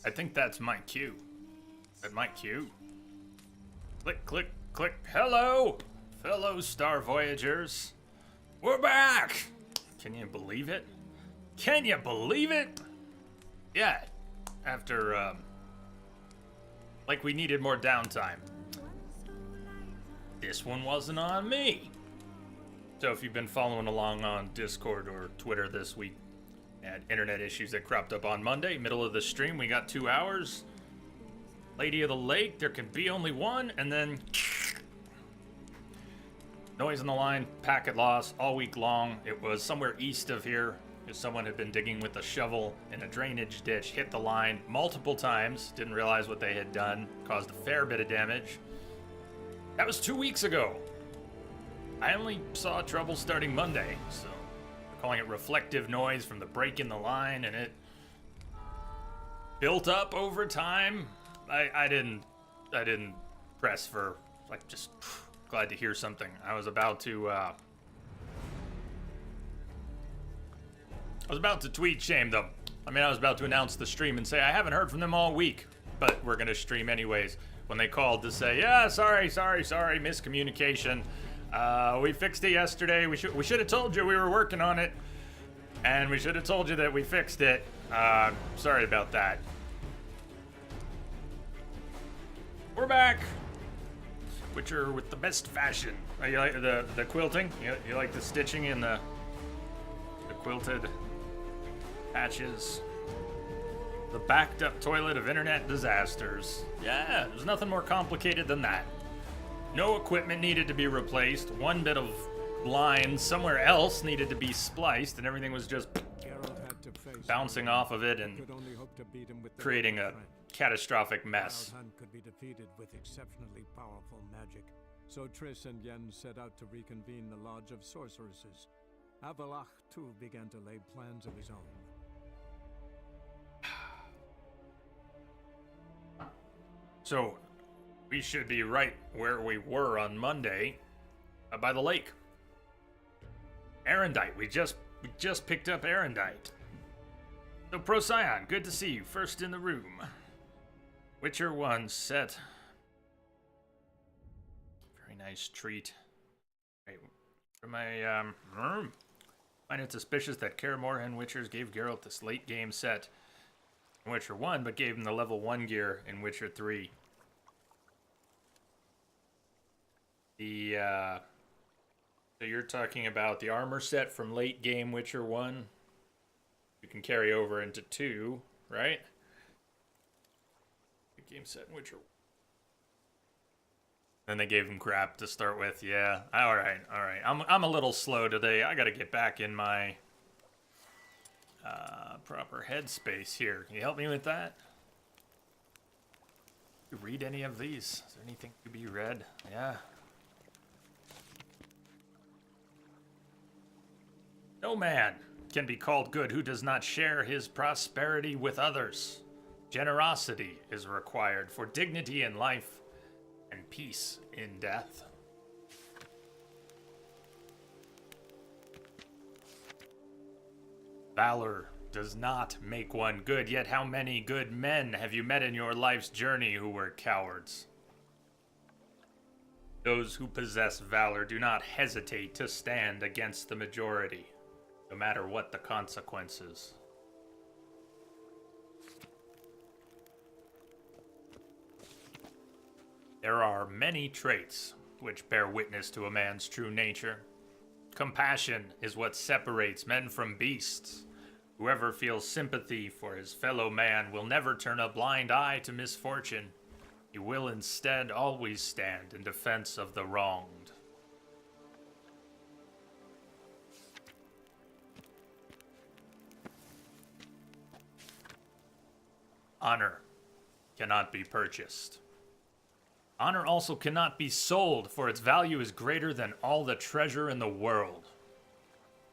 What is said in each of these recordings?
I think that's my cue. Is that my cue? Click, click, click. Hello, fellow Star Voyagers. We're back! Can you believe it? Can you believe it? Yeah, after, like we needed more downtime. This one wasn't on me. So if you've been following along on Discord or Twitter this week, had internet issues that cropped up on Monday, middle of the stream, we got 2 hours. Lady of the Lake, there can be only one, and then noise on the line, packet loss all week long. It was somewhere east of here. If someone had been digging with a shovel in a drainage ditch, hit the line multiple times, didn't realize what they had done, caused a fair bit of damage. That was 2 weeks ago. I only saw trouble starting Monday, so they're calling it reflective noise from the break in the line, and it built up over time. I didn't press for, like, just glad to hear something. I was about to tweet shame them. I mean, I was about to announce the stream and say I haven't heard from them all week, but we're gonna stream anyways. When they called to say, yeah, sorry, miscommunication. We fixed it yesterday. We should have told you we were working on it, and we should have told you that we fixed it. Sorry about that. We're back. Witcher with the best fashion. Oh, you like the quilting? You like the stitching in the quilted patches? The backed up toilet of internet disasters. Yeah, there's nothing more complicated than that. No equipment needed to be replaced. One bit of line somewhere else needed to be spliced, and everything was just bouncing off of it and creating a catastrophic mess. HUD could be defeated with exceptionally powerful magic, so Triss and Yen set out to reconvene the Lodge of Sorceresses. Avalach, too, began to lay plans of his own. So, we should be right where we were on Monday, by the lake. Erendite, we just picked up Erendite. So, Procyon, good to see you, first in the room. Witcher 1 set. Very nice treat. Right, for my, find it suspicious that Kaer Morhen Witchers gave Geralt this late game set in Witcher 1, but gave him the level 1 gear in Witcher 3. So you're talking about the armor set from late game Witcher 1? You can carry over into 2, right? The game set in Witcher. Then they gave him crap to start with, yeah. Alright. I'm a little slow today. I gotta get back in my proper headspace here. Can you help me with that? You read any of these? Is there anything to be read? Yeah. No man can be called good who does not share his prosperity with others. Generosity is required for dignity in life and peace in death. Valor does not make one good, yet how many good men have you met in your life's journey who were cowards? Those who possess valor do not hesitate to stand against the majority, no matter what the consequences. There are many traits which bear witness to a man's true nature. Compassion is what separates men from beasts. Whoever feels sympathy for his fellow man will never turn a blind eye to misfortune. He will instead always stand in defense of the wronged. Honor cannot be purchased. Honor also cannot be sold, for its value is greater than all the treasure in the world.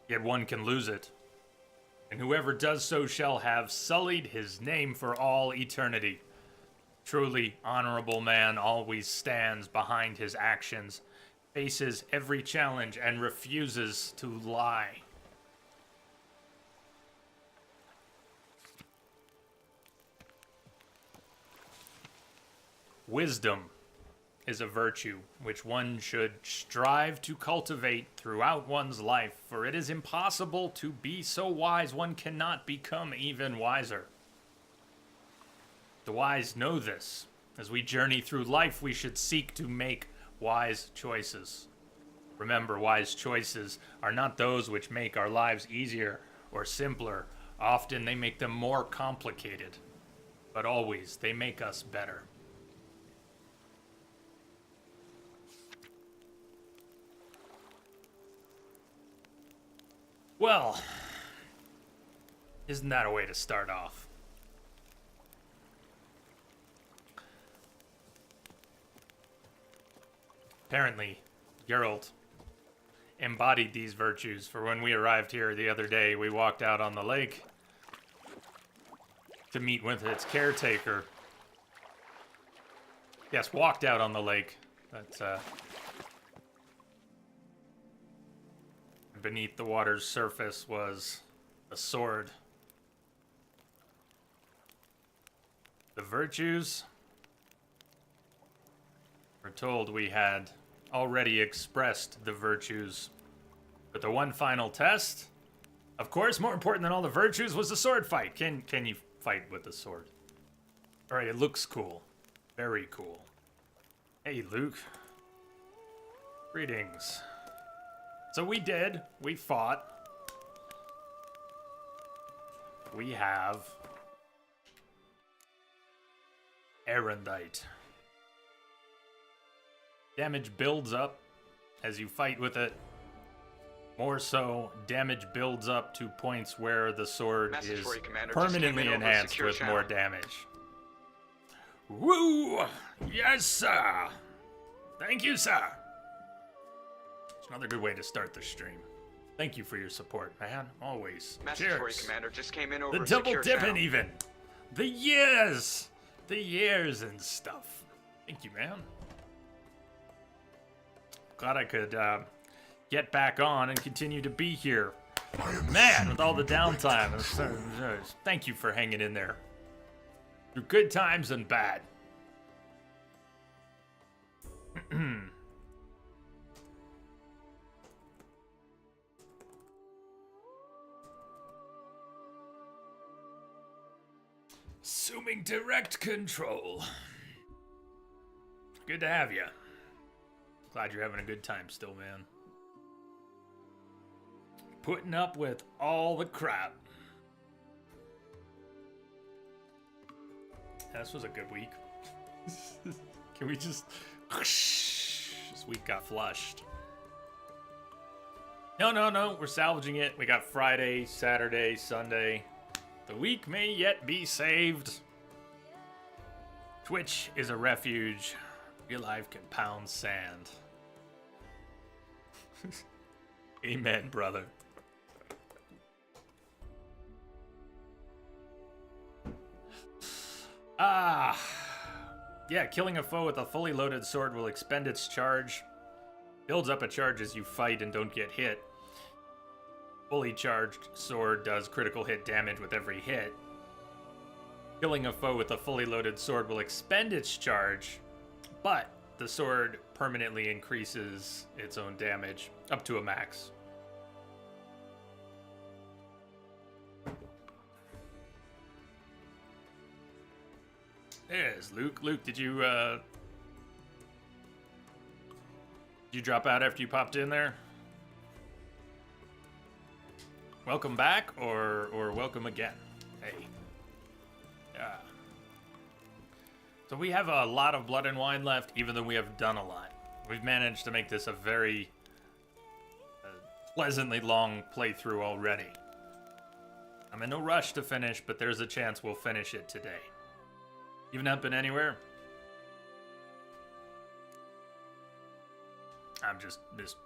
Yet one can lose it, and whoever does so shall have sullied his name for all eternity. Truly honorable man always stands behind his actions, faces every challenge, and refuses to lie. Wisdom is a virtue which one should strive to cultivate throughout one's life, for it is impossible to be so wise one cannot become even wiser. The wise know this. As we journey through life, we should seek to make wise choices. Remember, wise choices are not those which make our lives easier or simpler. Often they make them more complicated, but always they make us better. Well, isn't that a way to start off? Apparently, Geralt embodied these virtues, for when we arrived here the other day, we walked out on the lake to meet with its caretaker. Yes, walked out on the lake. That's, beneath the water's surface was a sword. The virtues, we're told we had already expressed the virtues, but the one final test, of course, more important than all the virtues, was the sword fight. Can you fight with the sword? All right, it looks cool. Very cool. Hey, Luke. Greetings. So we did. We fought. We have Erendite. Damage builds up as you fight with it. More so, damage builds up to points where the sword is permanently enhanced with more damage. Woo! Yes, sir! Thank you, sir! It's another good way to start the stream. Thank you for your support, man. Always. Cheers. Commander just came in over the double dipping even. The years! The years and stuff. Thank you, man. Glad I could get back on and continue to be here. Man, with all the downtime. Thank you for hanging in there. Through good times and bad. Assuming direct control. Good to have you. Glad you're having a good time still, man. Putting up with all the crap. This was a good week. Can we just... This week got flushed. No. We're salvaging it. We got Friday, Saturday, Sunday. The week may yet be saved. Twitch is a refuge. Real life can pound sand. Amen, brother. Yeah, killing a foe with a fully loaded sword will expend its charge. Builds up a charge as you fight and don't get hit. Fully charged sword does critical hit damage with every hit. Killing a foe with a fully loaded sword will expend its charge, but the sword permanently increases its own damage up to a max. There's Luke. Luke, did you drop out after you popped in there? Welcome back or welcome again. Hey. Yeah. So we have a lot of blood and wine left, even though we have done a lot. We've managed to make this a very pleasantly long playthrough already. I'm in no rush to finish, but there's a chance we'll finish it today. You've not been anywhere? I'm just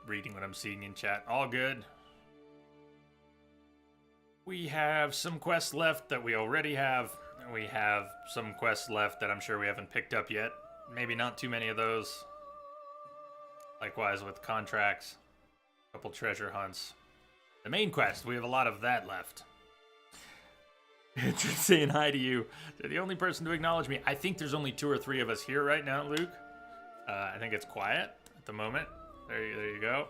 reading what I'm seeing in chat. All good. We have some quests left that we already have. We have some quests left that I'm sure we haven't picked up yet. Maybe not too many of those. Likewise with contracts. A couple treasure hunts. The main quest, we have a lot of that left. Saying hi to you. You're the only person to acknowledge me. I think there's only 2 or 3 of us here right now, Luke. I think it's quiet at the moment. There you go.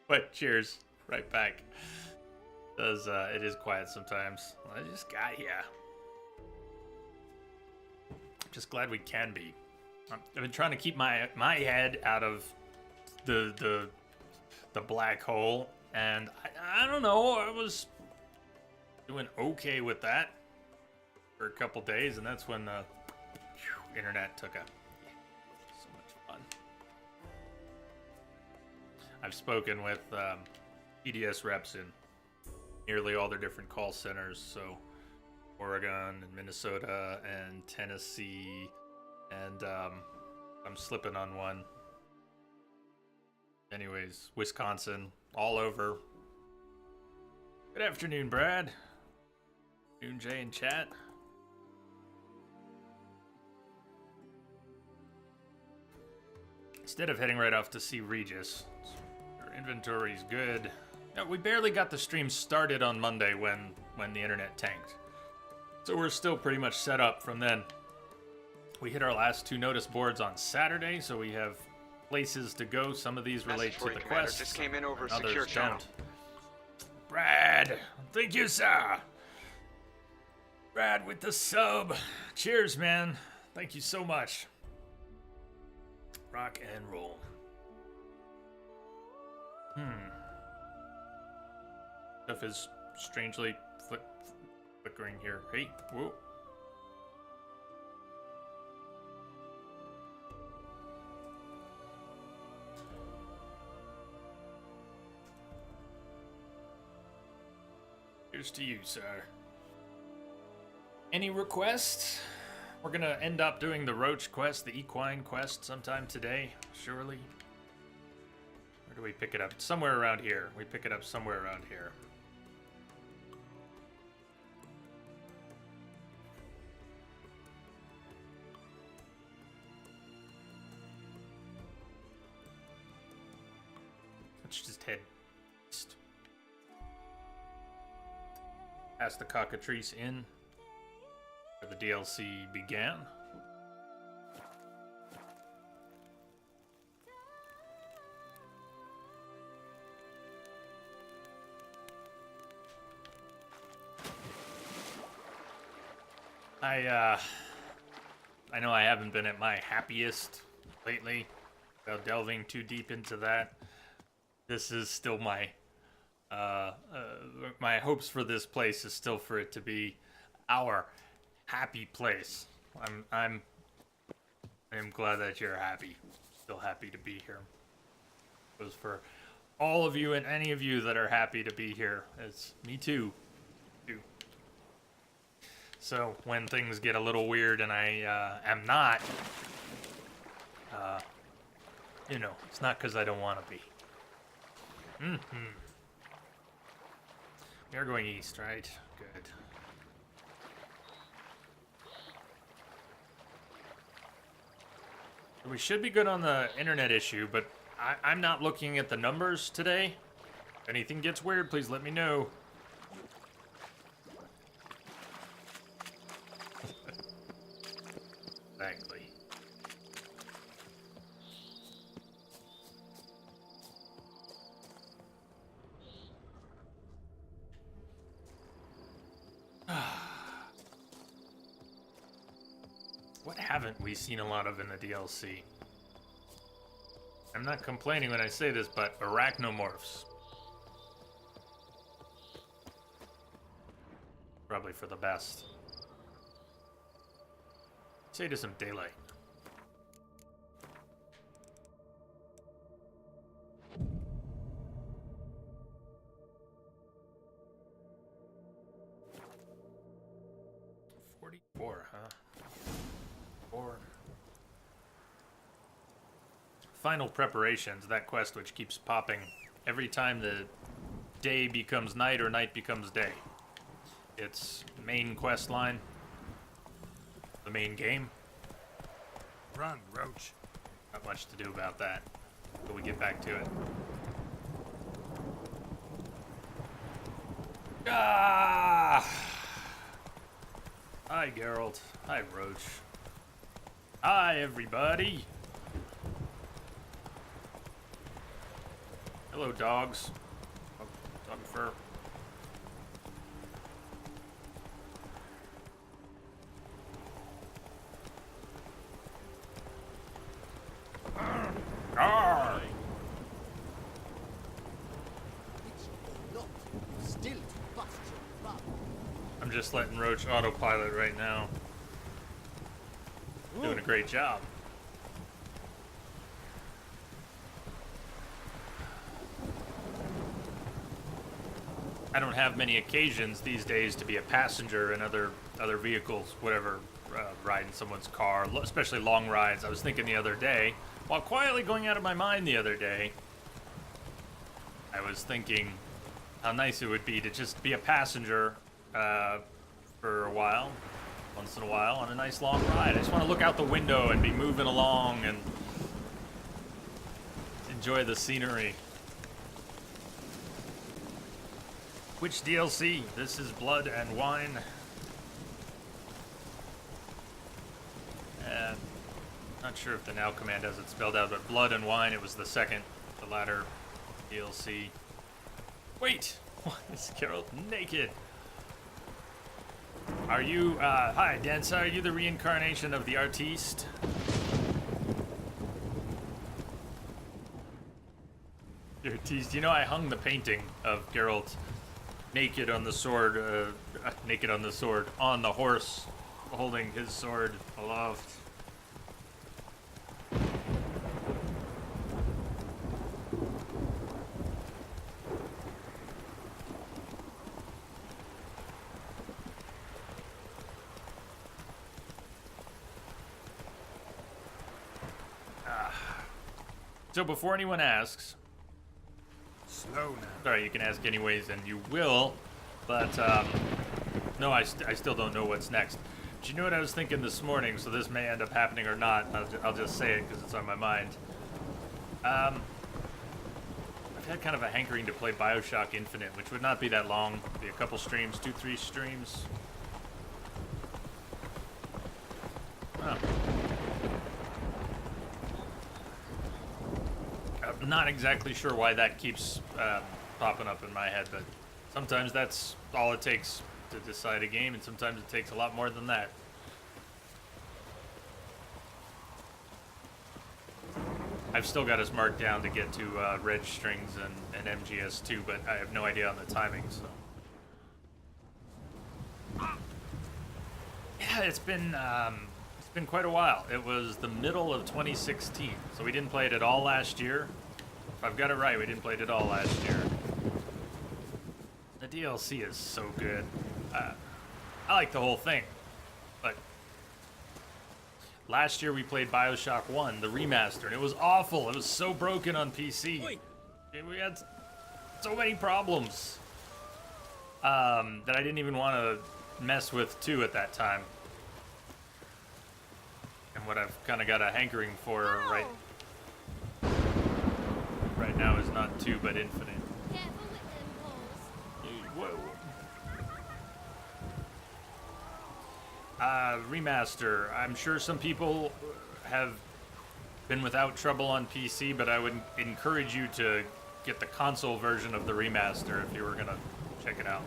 But cheers. Right back. It is quiet sometimes. I just got here. Just glad we can be. I've been trying to keep my head out of the black hole, and I don't know. I was doing okay with that for a couple days, and that's when the internet took a so much fun. I've spoken with PDS reps in nearly all their different call centers, so Oregon and Minnesota and Tennessee, and I'm slipping on one. Anyways, Wisconsin, all over. Good afternoon, Brad. Noon Jay in chat. Instead of heading right off to see Regis, our inventory's good. No, we barely got the stream started on Monday when the internet tanked. So we're still pretty much set up from then. We hit our last 2 notice boards on Saturday, so we have places to go. Some of these relate to the quest. Just came in over a others secure channel. don't. Brad, thank you, sir. Brad with the sub. Cheers, man. Thank you so much. Rock and roll. Stuff is strangely flickering here. Hey, whoa. Here's to you, sir. Any requests? We're gonna end up doing the Roach quest, the Equine quest sometime today, surely. Where do we pick it up? It's somewhere around here. We pick it up somewhere around here. Let's just head east. Past the Cockatrice Inn, where the DLC began. I know I haven't been at my happiest lately, without delving too deep into that. This is still my my hopes for this place is still for it to be our happy place. I am glad that you're happy. Still happy to be here. It was for all of you and any of you that are happy to be here. It's me too. So when things get a little weird and I am not, you know, it's not because I don't want to be. We are going east, right? Good. We should be good on the internet issue, but I'm not looking at the numbers today. If anything gets weird, please let me know. Exactly. What haven't we seen a lot of in the DLC? I'm not complaining when I say this, but arachnomorphs. Probably for the best. Say to some daylight. $44, huh? Final preparations, that quest which keeps popping every time the day becomes night or night becomes day. It's main quest line, the main game. Run, Roach. Not much to do about that until we get back to it. Ah! Hi, Geralt. Hi, Roach. Hi, everybody. Hello, dogs. Dog fur. Arr! I'm just letting Roach autopilot right now. Doing a great job. I don't have many occasions these days to be a passenger in other vehicles, whatever, riding someone's car, especially long rides. I was thinking the other day, while quietly going out of my mind the other day, I was thinking how nice it would be to just be a passenger for a while, once in a while, on a nice long ride. I just want to look out the window and be moving along and enjoy the scenery. Which DLC? This is Blood and Wine. Not sure if the now command has it spelled out, but Blood and Wine, it was the second, the latter DLC. Wait! Why is Geralt naked? Are you, hi, Dancer, are you the reincarnation of the artiste? The artiste, you know, I hung the painting of Geralt naked on the sword, on the horse, holding his sword aloft. So before anyone asks, Slow now. sorry, you can ask anyways, and you will, but no, I still don't know what's next. But you know what I was thinking this morning, so this may end up happening or not. I'll just say it because it's on my mind. I've had kind of a hankering to play BioShock Infinite, which would not be that long. It'd be a couple streams, 2-3 streams. Oh. I'm not exactly sure why that keeps popping up in my head, but sometimes that's all it takes to decide a game, and sometimes it takes a lot more than that. I've still got us marked down to get to Reg Strings and MGS2, but I have no idea on the timing, so. Yeah, it's been quite a while. It was the middle of 2016, so we didn't play it at all last year. If I've got it right, we didn't play it at all last year. The DLC is so good. I like the whole thing, but last year we played BioShock 1, the remaster, and it was awful. It was so broken on PC. We had so many problems that I didn't even want to mess with 2 at that time. And what I've kind of got a hankering for right now is not 2, but Infinite. Careful with them balls. Whoa. Remaster. I'm sure some people have been without trouble on PC, but I would encourage you to get the console version of the remaster if you were gonna check it out.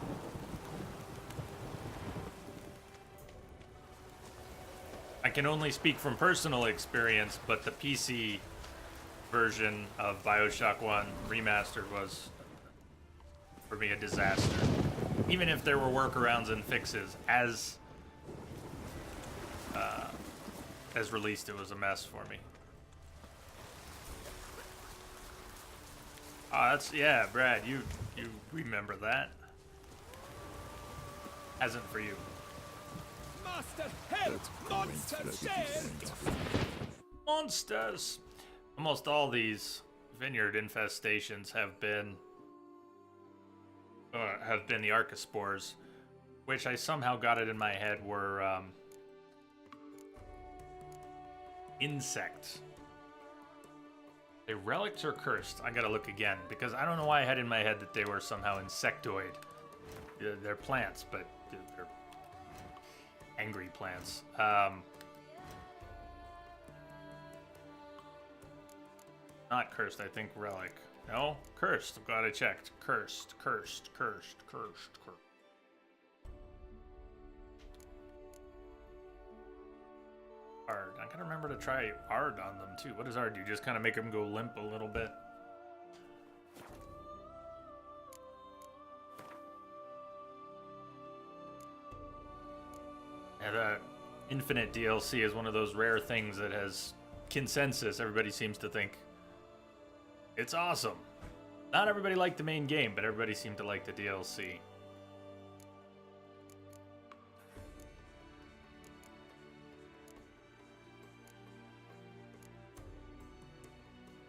I can only speak from personal experience, but the PC version of BioShock 1 Remastered was, for me, a disaster. Even if there were workarounds and fixes, as released, it was a mess for me. That's, yeah, Brad, you remember that. Hasn't for you. Master, help! Monsters dead! Monsters! Almost all these vineyard infestations have been the archospores, which I somehow got it in my head were insects. They relics or cursed? I gotta look again, because I don't know why I had in my head that they were somehow insectoid. They're plants, but they're angry plants. Not cursed, I think relic. No? Cursed. I'm glad I checked. Cursed. Ard. I gotta remember to try Ard on them too. What does Ard do? Just kind of make them go limp a little bit. And Infinite DLC is one of those rare things that has consensus. Everybody seems to think it's awesome. Not everybody liked the main game, but everybody seemed to like the DLC.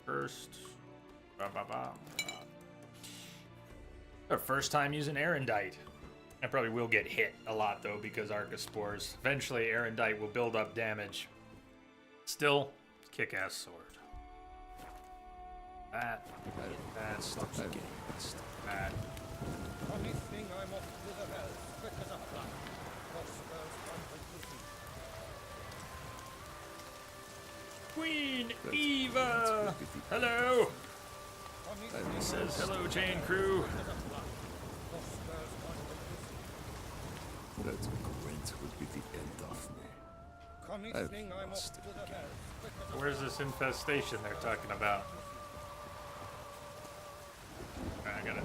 First, our first time using Erendite. I probably will get hit a lot though because Archospores. Eventually, Erendite will build up damage. Still, kick-ass sword. That. Funny thing, I'm off to the hells, quick as a flash. Crossbows contemplating. Queen Eva! Hello! It says hello, chain crew. That great would be the end of me. Funny thing, I'm off to the hells, quick as a Where's this infestation they're talking about? Alright, I got it.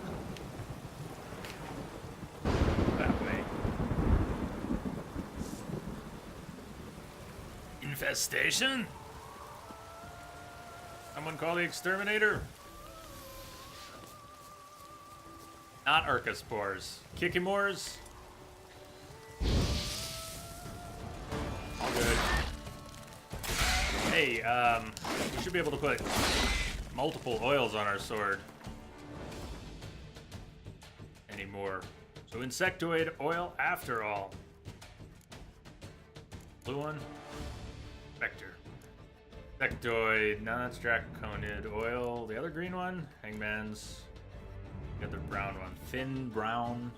That way. Infestation? Someone call the exterminator? Not Archospores. Kikimores? All good. Hey, we should be able to put multiple oils on our sword. Anymore. So insectoid oil after all. Blue one. Vector. Insectoid. No, that's Draconid oil. The other green one. Hangman's. The other brown one. Thin brown.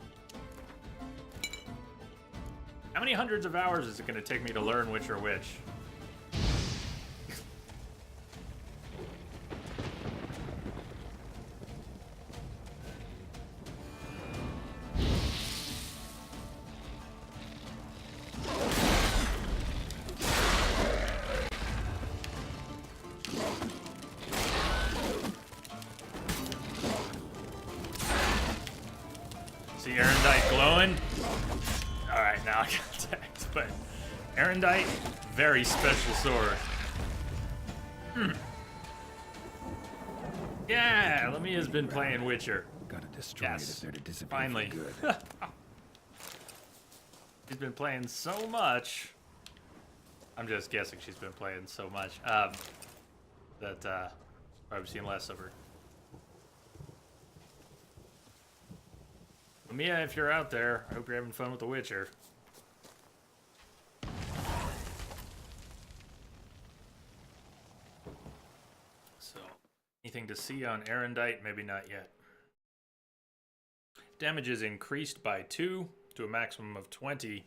How many hundreds of hours is it going to take me to learn which are which? See Erendite glowing? Alright, now I got attacked, but Erendite, very special sword. Yeah, Lemia's been playing Witcher. Gotta destroy it Yes, if they're to disappear finally. for good. She's been playing so much. I'm just guessing she's been playing so much that I've seen less of her. Lemia, if you're out there, I hope you're having fun with The Witcher. So, anything to see on Erendite? Maybe not yet. Damage is increased by 2 to a maximum of 20.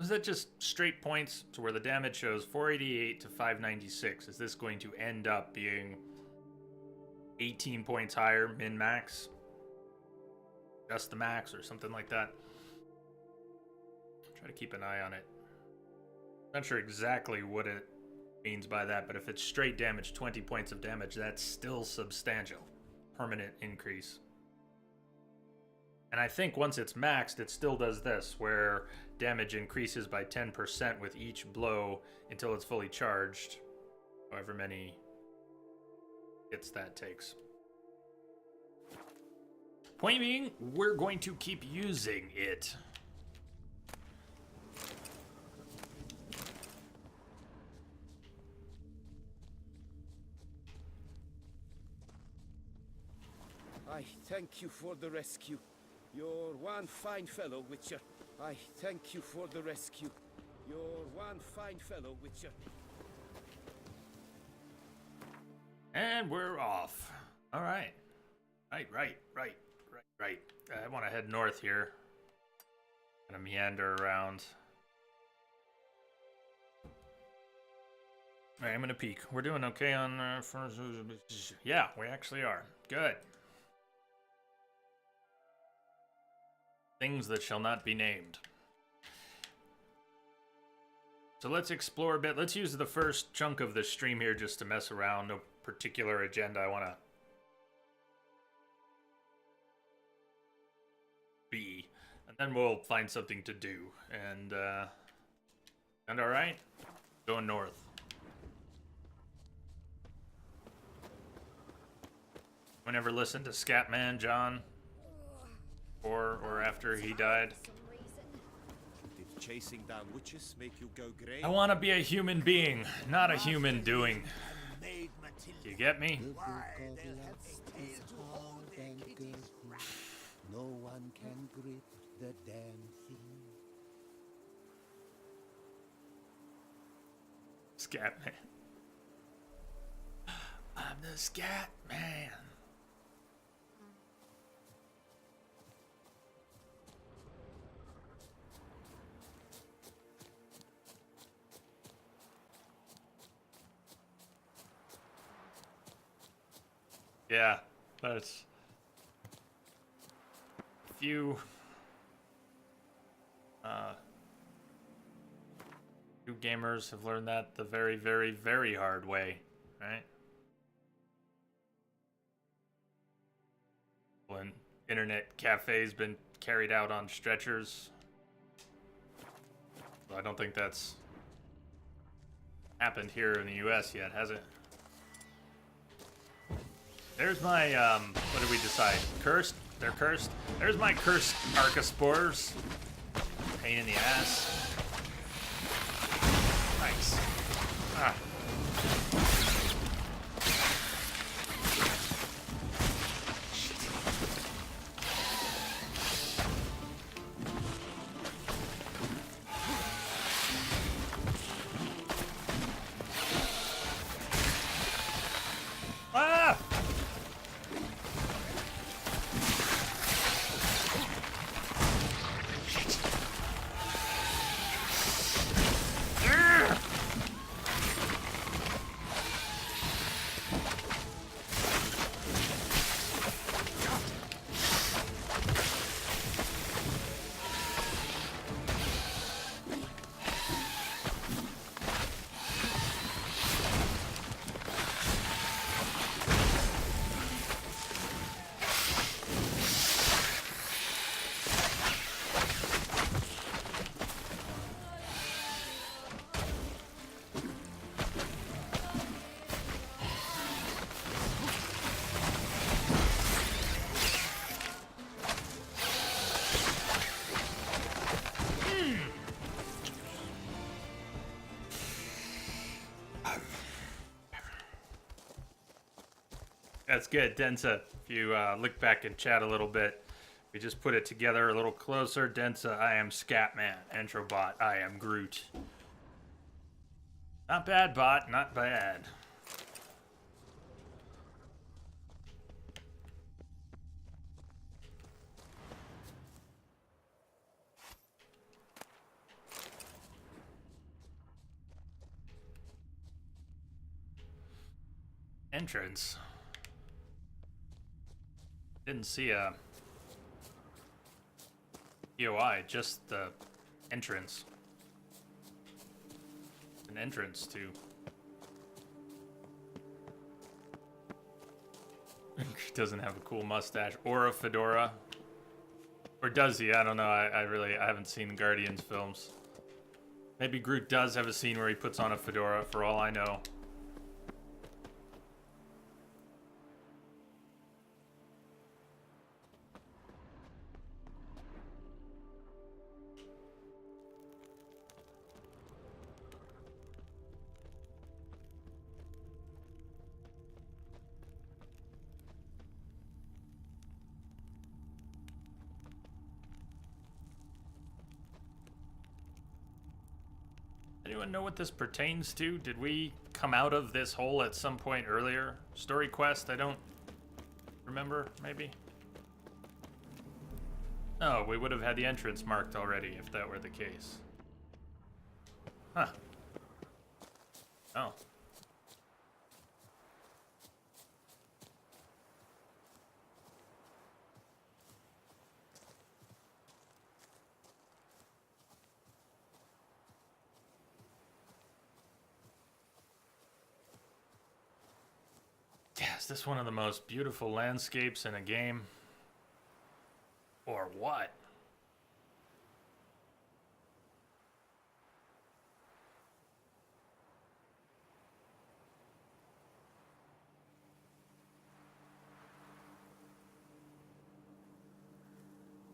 Was that just straight points to where the damage shows 488 to 596? Is this going to end up being 18 points higher, min-max? Just the max or something like that? Try to keep an eye on it. Not sure exactly what it means by that, but if it's straight damage, 20 points of damage, that's still substantial. Permanent increase. And I think once it's maxed, it still does this, where damage increases by 10% with each blow until it's fully charged. However many hits that takes. Point being, we're going to keep using it. I thank you for the rescue. You're one fine fellow, Witcher. I thank you for the rescue. You're one fine fellow, Witcher. And we're off. All right. Right. I want to head north here. Gonna meander around. Alright, I'm gonna peek. We're doing okay on yeah, we actually are. Good. Things that shall not be named. So let's explore a bit. Let's use the first chunk of the stream here just to mess around. No particular agenda I want to be. And then we'll find something to do. And all right? Going north. Whenever listened to Scatman, John? Or after he died? Did chasing down witches make you go grey? I want to be a human being, not a human doing. You get me? No one can grip the damn thing. Scatman. I'm the Scatman. Yeah, that's few gamers have learned that the very, very, very hard way, right? When internet cafes been carried out on stretchers. Well, I don't think that's happened here in the US yet, has it? There's my, what did we decide? Cursed? They're cursed. There's my cursed archospores. Pain in the ass. Nice. Ah. Ah! That's good, Densa. If you look back and chat a little bit, we just put it together a little closer. Densa, I am Scatman. Entrobot, I am Groot. Not bad, bot. Not bad. Entrance. Didn't see a POI, just the entrance. An entrance to. Doesn't have a cool mustache or a fedora. Or does he? I don't know. I haven't seen the Guardians films. Maybe Groot does have a scene where he puts on a fedora, for all I know. Anyone know what this pertains to? Did we come out of this hole at some point earlier? Story quest? I don't remember, maybe? Oh, we would have had the entrance marked already if that were the case. Huh. Oh. Yeah, is this one of the most beautiful landscapes in a game? Or what?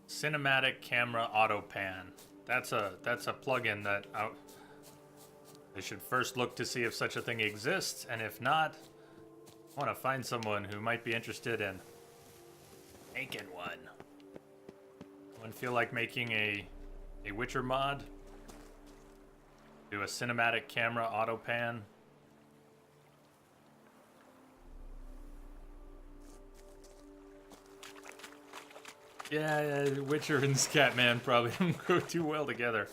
Cinematic camera auto pan. That's a plugin that they should first look to see if such a thing exists, and if not, I want to find someone who might be interested in making one. Anyone feel like making a Witcher mod? Do a cinematic camera auto pan? Yeah, Witcher and Scatman probably don't go too well together.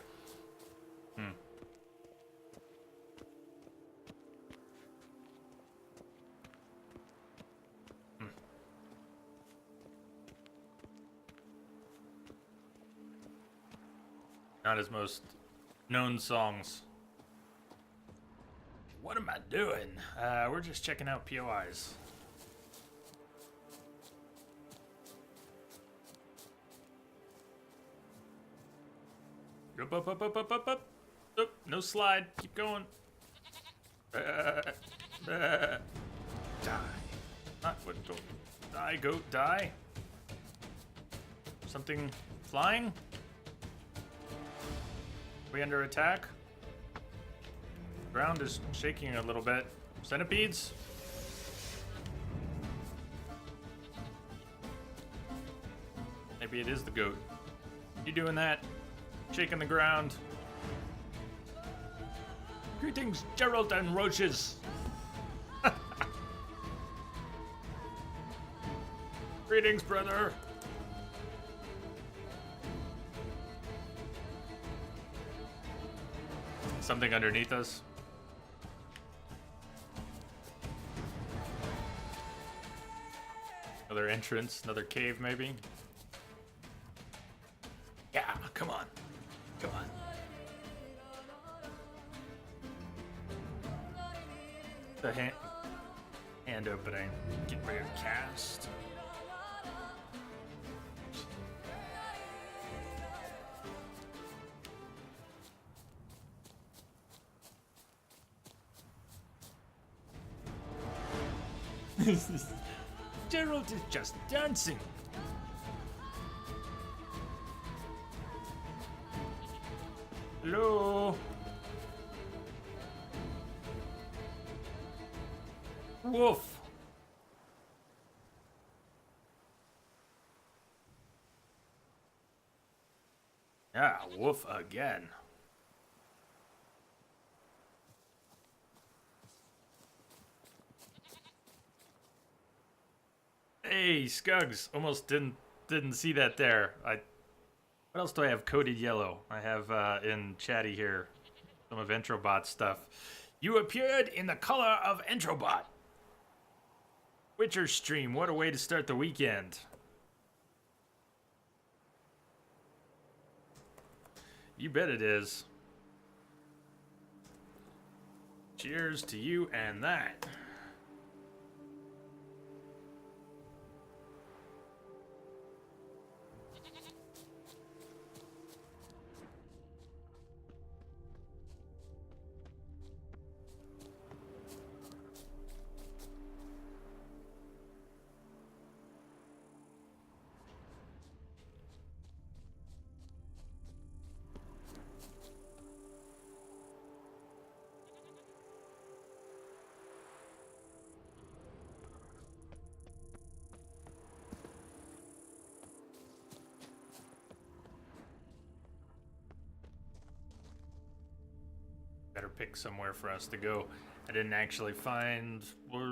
Not his most known songs. What am I doing? We're just checking out POIs. Up. Oh, no slide. Keep going. Die. Not what? Go. Die, goat, die. Something flying? We under attack? Ground is shaking a little bit. Centipedes? Maybe it is the goat. You doing that? Shaking the ground. Greetings, Gerald and Roaches. Greetings, brother. Something underneath us. Another entrance, another cave, maybe. Yeah, come on. Come on. The hand opening. Get ready to cast. Gerald is just dancing. Hello. Woof. Yeah, woof again. Hey, Scugs. Almost didn't see that there. What else do I have coded yellow? I have in chatty here some of Entrobot stuff. You appeared in the color of Entrobot. Witcher stream. What a way to start the weekend. You bet it is. Cheers to you and that. Better pick somewhere for us to go. I didn't actually find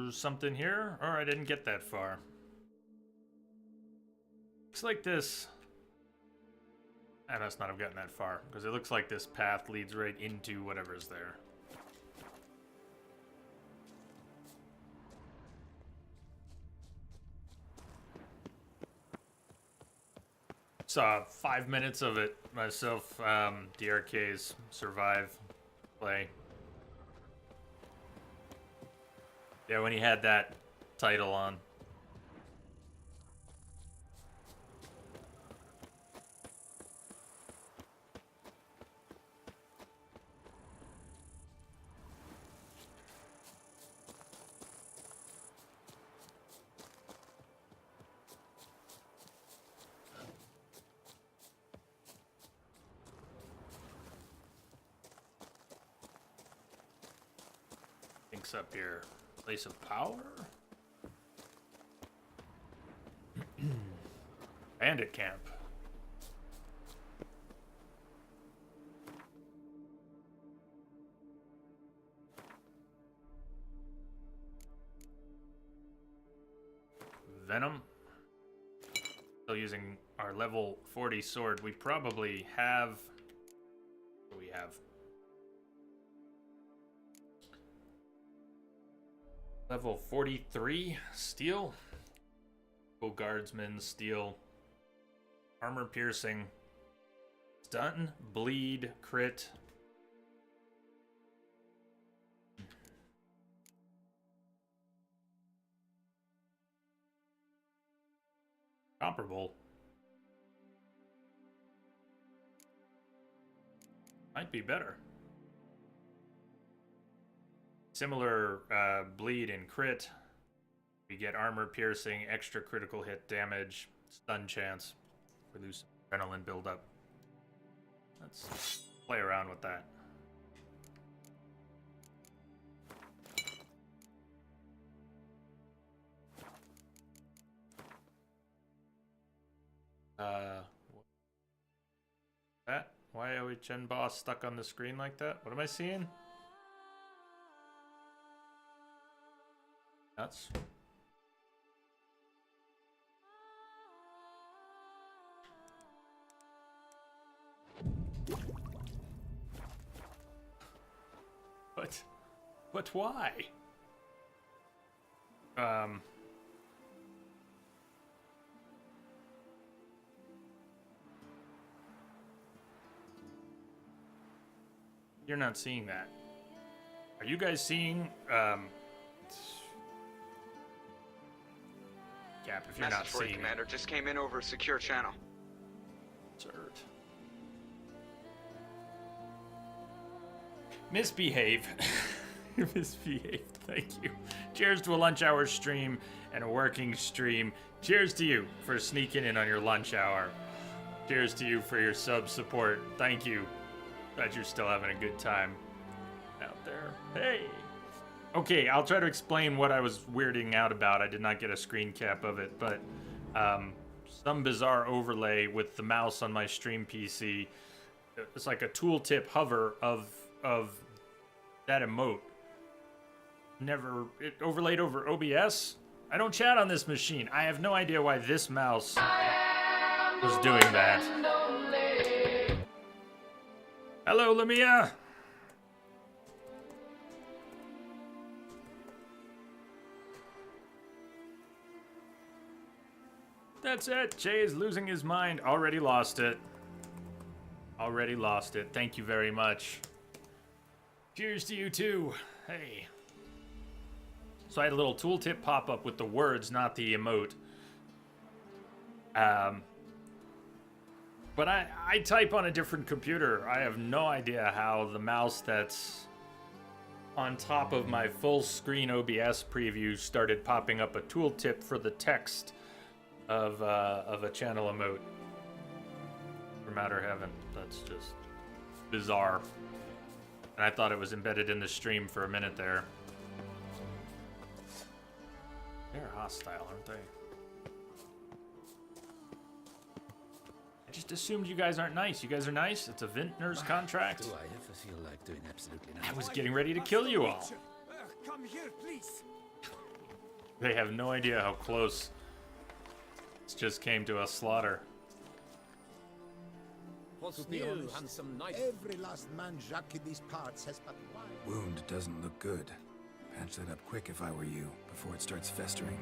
something here, or I didn't get that far. Looks like this. I must not have gotten that far, because it looks like this path leads right into whatever's there. Saw 5 minutes of it myself, DRK's Survive play. Yeah, when he had that title on. Thinks up here. Place of power? Bandit camp. Venom. Still using our level 40 sword. We probably have... What do we have? Level 43 steel. Guardsman steel. Armor piercing. Stun, bleed, crit. Comparable. Might be better. Similar bleed and crit. We get armor piercing, extra critical hit damage, stun chance. We lose adrenaline buildup. Let's play around with that. That? Why are we Chen Boss stuck on the screen like that? What am I seeing? Nuts. But why? You're not seeing that. Are you guys seeing, Cap, if you're not Message for you, seeing Commander. Just came in over a secure channel. Absurd. Misbehave. Misbehaved, thank you. Cheers to a lunch hour stream and a working stream. Cheers to you for sneaking in on your lunch hour. Cheers to you for your sub support. Thank you. Glad you're still having a good time out there. Hey! Okay, I'll try to explain what I was weirding out about. I did not get a screen cap of it, but some bizarre overlay with the mouse on my stream PC. It's like a tooltip hover of that emote. Never it overlaid over OBS. I don't chat on this machine. I have no idea why this mouse was doing that. Hello, Lamia. That's it. Jay is losing his mind. Already lost it. Already lost it. Thank you very much. Cheers to you too. Hey. So I had a little tooltip pop up with the words, not the emote. But I type on a different computer. I have no idea how the mouse that's on top of my full screen OBS preview started popping up a tooltip for the text of a channel emote. For matter of heaven, that's just bizarre. And I thought it was embedded in the stream for a minute there. They're hostile, aren't they? I just assumed you guys aren't nice. You guys are nice? It's a vintner's contract? Do I ever feel like doing absolutely nothing? I was getting ready to kill you all. Come here, please. They have no idea how close this just came to a slaughter. What's To be new, honest, handsome knight? every last man Jacques in these parts has but one. Wound doesn't look good. Patch that up quick if I were you, before it starts festering.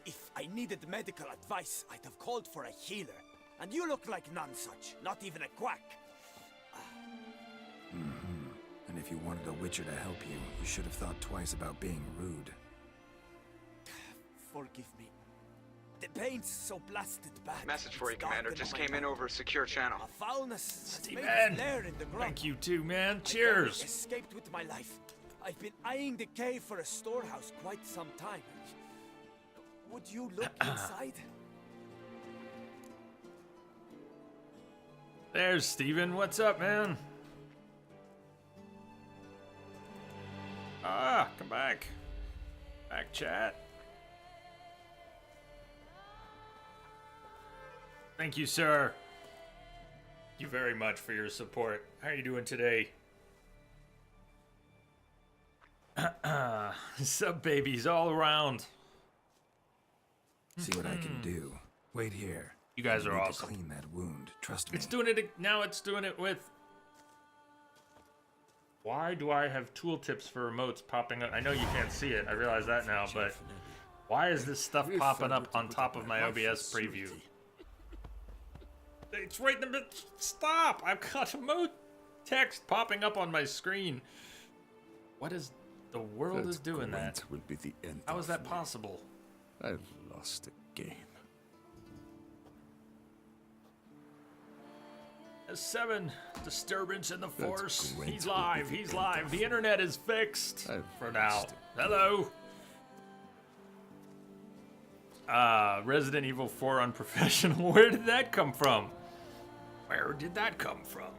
If I needed medical advice, I'd have called for a healer. And you look like none such, not even a quack. And if you wanted a witcher to help you, you should have thought twice about being rude. Forgive me. The pain's so blasted bad. Message for you, It's Commander. darkened Just my came in mind. over secure channel. A foulness has made Steven! its lair in the ground. Thank you too, man. I Cheers. barely escaped with my life. I've been eyeing the cave for a storehouse quite some time. Would you look inside? There's Steven. What's up, man? Ah, come back. Back, chat. Thank you, sir. Thank you very much for your support. How are you doing today? Sub babies all around. See what I can do. Wait here. You guys I are need to awesome. clean that wound. Trust me. It's doing it now. It's doing it with. Why do I have tooltips for remotes popping up? I know you can't see it. I realize that now, but why is this stuff popping up on top of my OBS preview? It's right in the middle. Stop! I've got remote text popping up on my screen. What is the world is doing that? Will be the end How is of that me. possible? I've lost again. 7 disturbance in the force. great. He's live. He's live. The internet is fixed I've for now. lost it. Hello. Resident Evil 4 Unprofessional. Where did that come from? Where did that come from?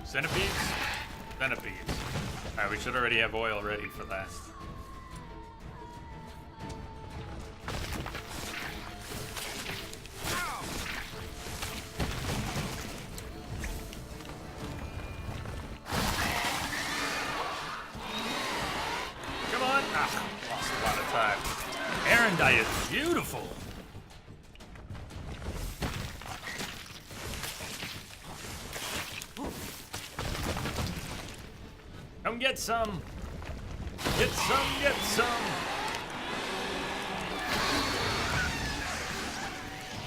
Centipedes? Centipedes. Alright, we should already have oil ready for that. Come on! Ah, lost a lot of time. Arendite is beautiful! Come get some! Get some, get some!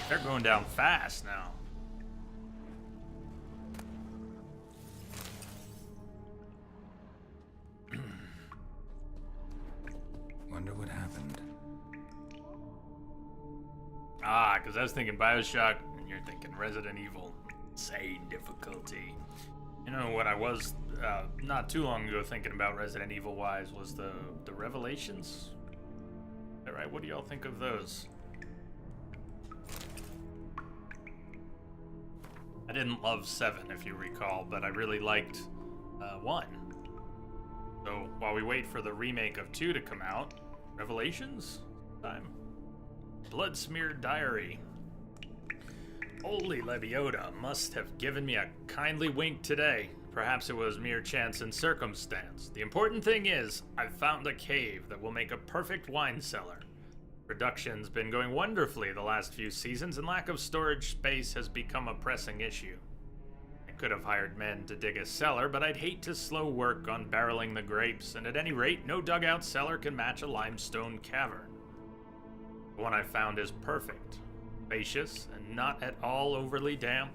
They're going down fast now. Wonder what happened. Ah, because I was thinking Bioshock, and you're thinking Resident Evil. Insane difficulty. You know what I was not too long ago thinking about Resident Evil wise was the Revelations. Is that right? What do y'all think of those? I didn't love 7, if you recall, but I really liked 1. So while we wait for the remake of 2 to come out, Revelations time. Blood Smeared Diary. Holy Leviota must have given me a kindly wink today. Perhaps it was mere chance and circumstance. The important thing is, I've found a cave that will make a perfect wine cellar. Production's been going wonderfully the last few seasons, and lack of storage space has become a pressing issue. I could have hired men to dig a cellar, but I'd hate to slow work on barreling the grapes, and at any rate, no dugout cellar can match a limestone cavern. The one I found is perfect, spacious, and not at all overly damp,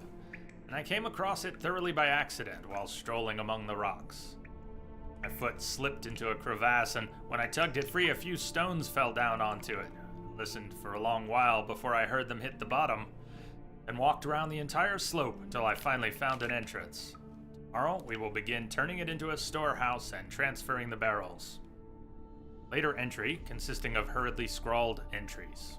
and I came across it thoroughly by accident while strolling among the rocks. My foot slipped into a crevasse, and when I tugged it free, a few stones fell down onto it. Listened for a long while before I heard them hit the bottom, and walked around the entire slope until I finally found an entrance. Tomorrow, we will begin turning it into a storehouse and transferring the barrels. Later entry, consisting of hurriedly scrawled entries.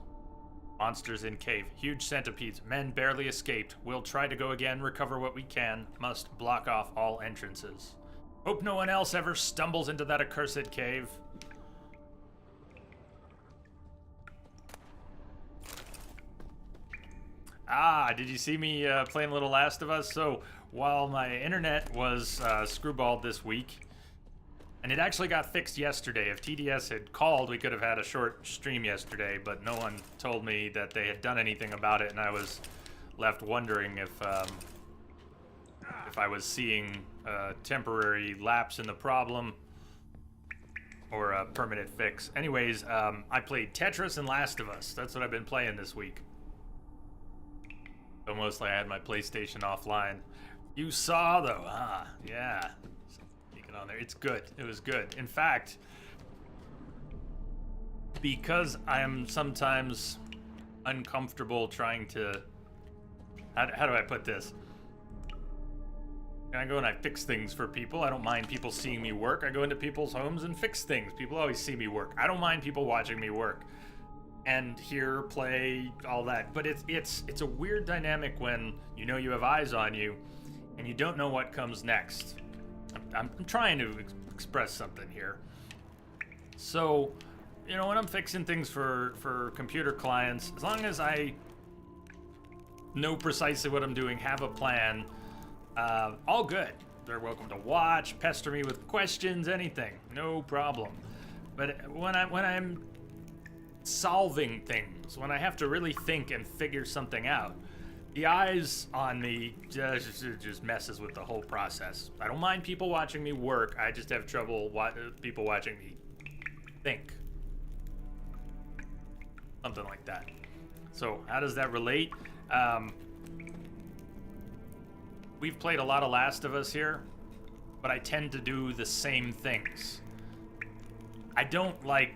Monsters in cave, huge centipedes, men barely escaped. We'll try to go again, recover what we can. Must block off all entrances. Hope no one else ever stumbles into that accursed cave. Ah, did you see me playing a little Last of Us? So, while my internet was screwballed this week, and it actually got fixed yesterday. If TDS had called, we could have had a short stream yesterday, but no one told me that they had done anything about it, and I was left wondering if I was seeing a temporary lapse in the problem or a permanent fix. Anyways, I played Tetris and Last of Us. That's what I've been playing this week. So mostly I had my PlayStation offline. You saw though, yeah. Sneaking on there. It's good. It was good. In fact, because I am sometimes uncomfortable trying to... How do I put this? I go and I fix things for people. I don't mind people seeing me work. I go into people's homes and fix things. People always see me work. I don't mind people watching me work and hear, play, all that. But it's a weird dynamic when you know you have eyes on you and you don't know what comes next. I'm trying to express something here. So, you know, when I'm fixing things for computer clients, as long as I know precisely what I'm doing, have a plan, all good. They're welcome to watch, pester me with questions, anything, no problem. But when I'm solving things, when I have to really think and figure something out, the eyes on me just messes with the whole process. I don't mind people watching me work. I just have trouble people watching me think. Something like that. So how does that relate? We've played a lot of Last of Us here, but I tend to do the same things. I don't like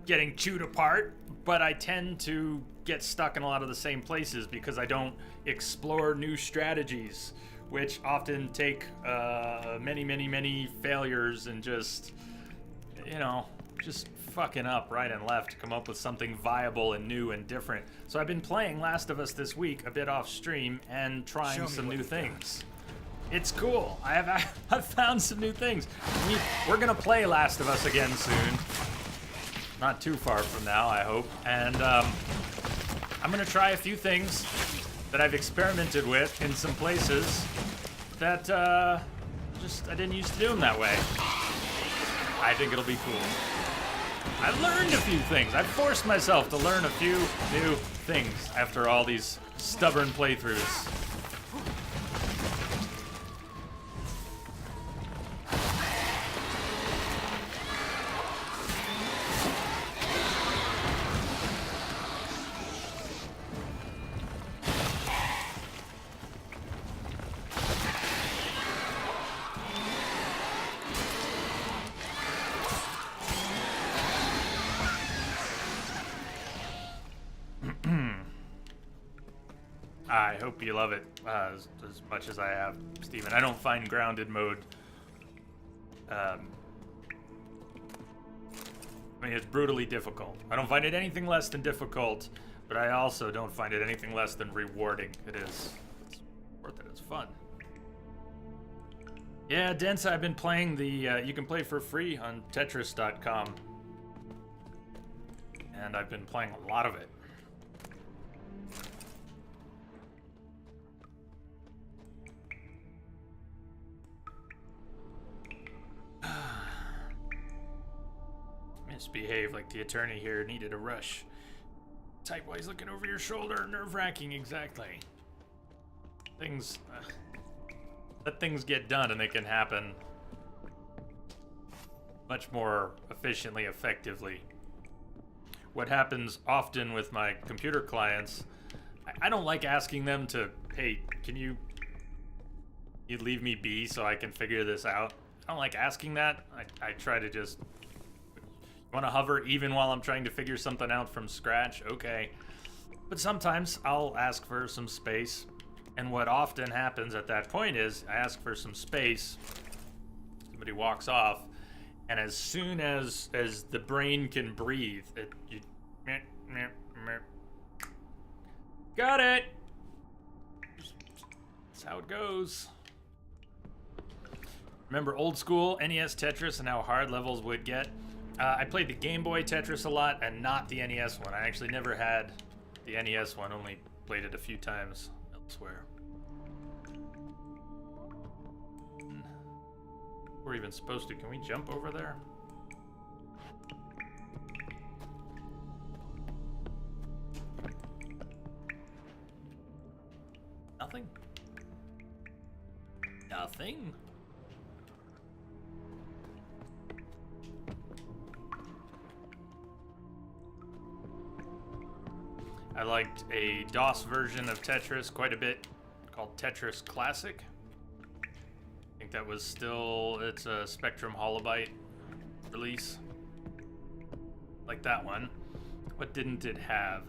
getting chewed apart, but I tend to get stuck in a lot of the same places because I don't explore new strategies, which often take many failures and just, you know, just fucking up right and left to come up with something viable and new and different. So I've been playing Last of Us this week a bit off stream and trying some new things. It's cool. I've found some new things. We're gonna play Last of Us again soon. Not too far from now, I hope. And I'm gonna try a few things that I've experimented with in some places that I didn't used to do them that way. I think it'll be cool. I learned a few things. I forced myself to learn a few new things after all these stubborn playthroughs. I hope you love it as much as I have, Steven. I don't find grounded mode... I mean, it's brutally difficult. I don't find it anything less than difficult, but I also don't find it anything less than rewarding. It's worth it. It's fun. Yeah, Densa, I've been playing the... you can play for free on Tetris.com. And I've been playing a lot of it. Misbehave like the attorney here needed a rush. Type while he's looking over your shoulder. Nerve-wracking, exactly. Things... let things get done and they can happen much more efficiently, effectively. What happens often with my computer clients, I don't like asking them to, hey, can you leave me be so I can figure this out? I don't like asking that. I try to just... want to hover even while I'm trying to figure something out from scratch? Okay. But sometimes I'll ask for some space. And what often happens at that point is I ask for some space. Somebody walks off. And as soon as the brain can breathe, got it! That's how it goes. Remember old school NES Tetris and how hard levels would get? I played the Game Boy Tetris a lot and not the NES one. I actually never had The NES one, only played it a few times elsewhere. We're even supposed to. Can we jump over there? Nothing? Nothing? I liked a DOS version of Tetris quite a bit called Tetris Classic. I think that was still, it's a Spectrum Holobyte release. Like that one. What didn't it have?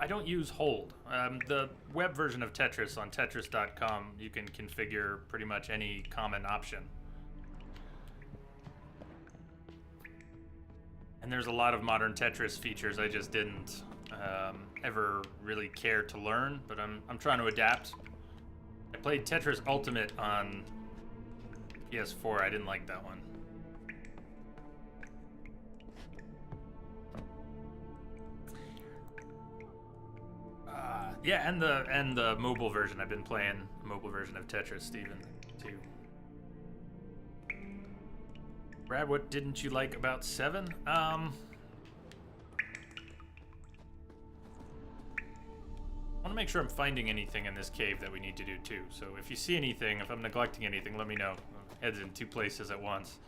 I don't use Hold. The web version of Tetris on Tetris.com, you can configure pretty much any common option. And there's a lot of modern Tetris features I just didn't ever really care to learn, but I'm trying to adapt. I played Tetris Ultimate on PS4. I didn't like that one. Yeah, and the mobile version. I've been playing the mobile version of Tetris, Steven, too. Brad, what didn't you like about 7? I want to make sure I'm finding anything in this cave that we need to do too. So if you see anything, if I'm neglecting anything, let me know. Heads in 2 places at once.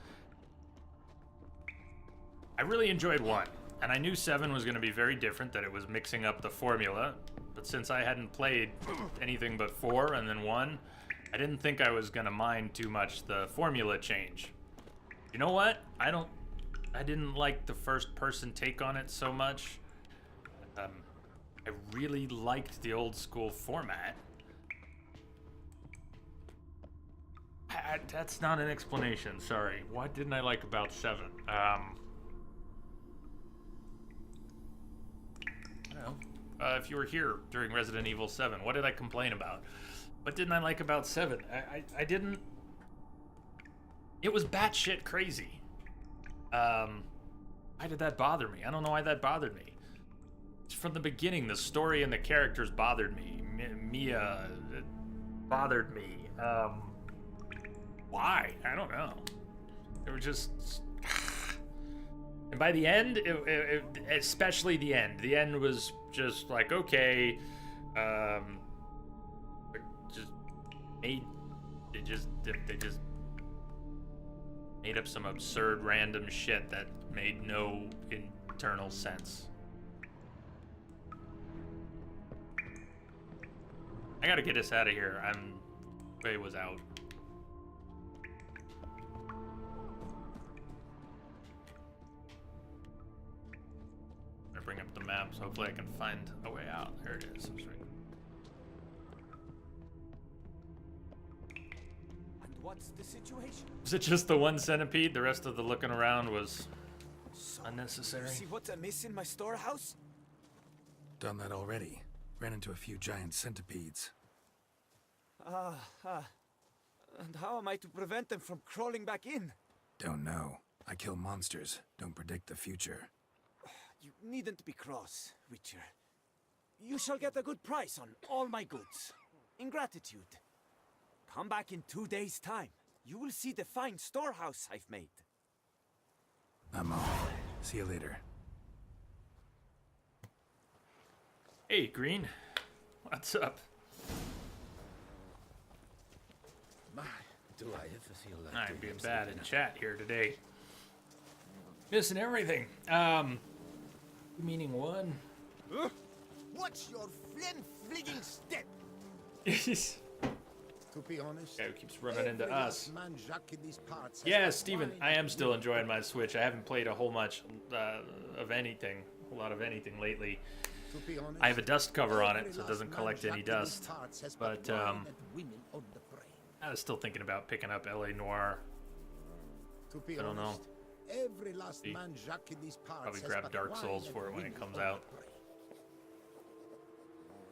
I really enjoyed 1, and I knew 7 was going to be very different, that it was mixing up the formula. But since I hadn't played anything but 4 and then 1, I didn't think I was going to mind too much the formula change. You know what? I didn't like the first person take on it so much. I really liked the old school format. That's not an explanation, sorry. What didn't I like about 7? I don't know. If you were here during Resident Evil 7, what did I complain about? What didn't I like about 7? I didn't... It was batshit crazy. Why did that bother me? I don't know why that bothered me. From the beginning, the story and the characters bothered me. Mia bothered me. Why? I don't know. It was just... And by the end, especially the end was just like, okay, they just made up some absurd random shit that made no internal sense. I gotta get us out of here. Way was out. I'm gonna bring up the map, so hopefully I can find a way out. There it is. It's right. And what's the situation? Was it just the 1 centipede? The rest of the looking around was unnecessary. See what's amiss in my storehouse? Done that already. Ran into a few giant centipedes. And how am I to prevent them from crawling back in? Don't know. I kill monsters, don't predict the future. You needn't be cross, Witcher. You shall get a good price on all my goods. In gratitude. Come back in 2 days' time. You will see the fine storehouse I've made. I'm off. See you later. Hey, Green. What's up? My, do I ever feel like I'm doing being something bad in enough? chat here today. Missing everything. Meaning 1. Watch your flim-fligging step. To be honest, Guy who keeps running into every us. last man Jacques in these parts has Yeah, got Steven, wine I am and still women. enjoying my Switch. I haven't played a whole much of anything, a lot of anything lately. To be honest, I have a dust cover on every it, so it last doesn't man collect any Jacques in these dust. parts has But, got wine and women on the brain. I was still thinking about picking up LA Noire. To be I don't know. honest, every last See. man Jacques in these parts Probably has grab got Dark wine Souls and for it when it women comes on the out. brain.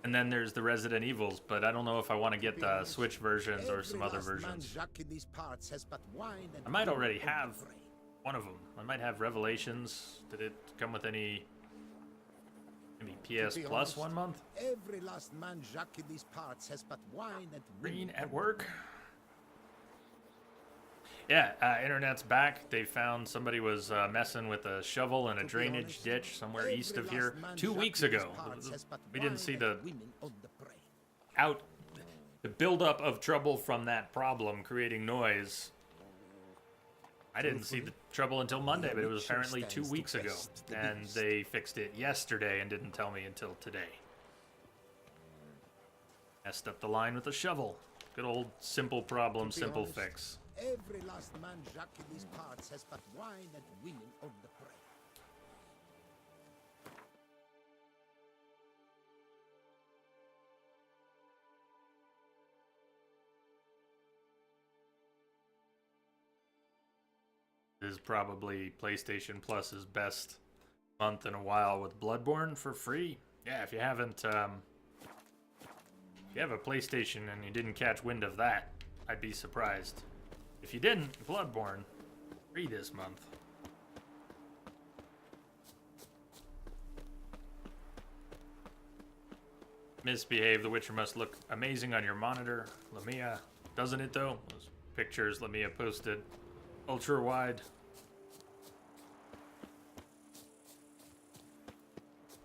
And then there's the Resident Evils, but I don't know if I want to get be the honest, Switch versions or some every other last man versions. Jacques in these parts has got wine and I might women already on the have brain. one of them. I might have Revelations. Did it come with any Maybe To PS be Plus honest, 1 month? Every last man Jacques in these parts has but wine and Green women at on work? the mind. Yeah, internet's back. They found somebody was messing with a shovel in a To be drainage honest, ditch somewhere every east of last here man 2 Jacques weeks in these ago. parts has but We didn't wine see and the women on the brain. out the buildup of trouble from that problem creating noise. I didn't see the trouble until Monday, but it was apparently 2 weeks ago, and they fixed it yesterday and didn't tell me until today. Messed up the line with a shovel. Good old simple problem, To be simple honest, fix. Every last man Jacques in these parts has but wine and women on the brain. This is probably PlayStation Plus's best month in a while with Bloodborne for free. Yeah, if you haven't, if you have a PlayStation and you didn't catch wind of that, I'd be surprised. If you didn't, Bloodborne, free this month. Misbehave, The Witcher must look amazing on your monitor. Lamia, doesn't it though? Those pictures Lamia posted. Ultra wide.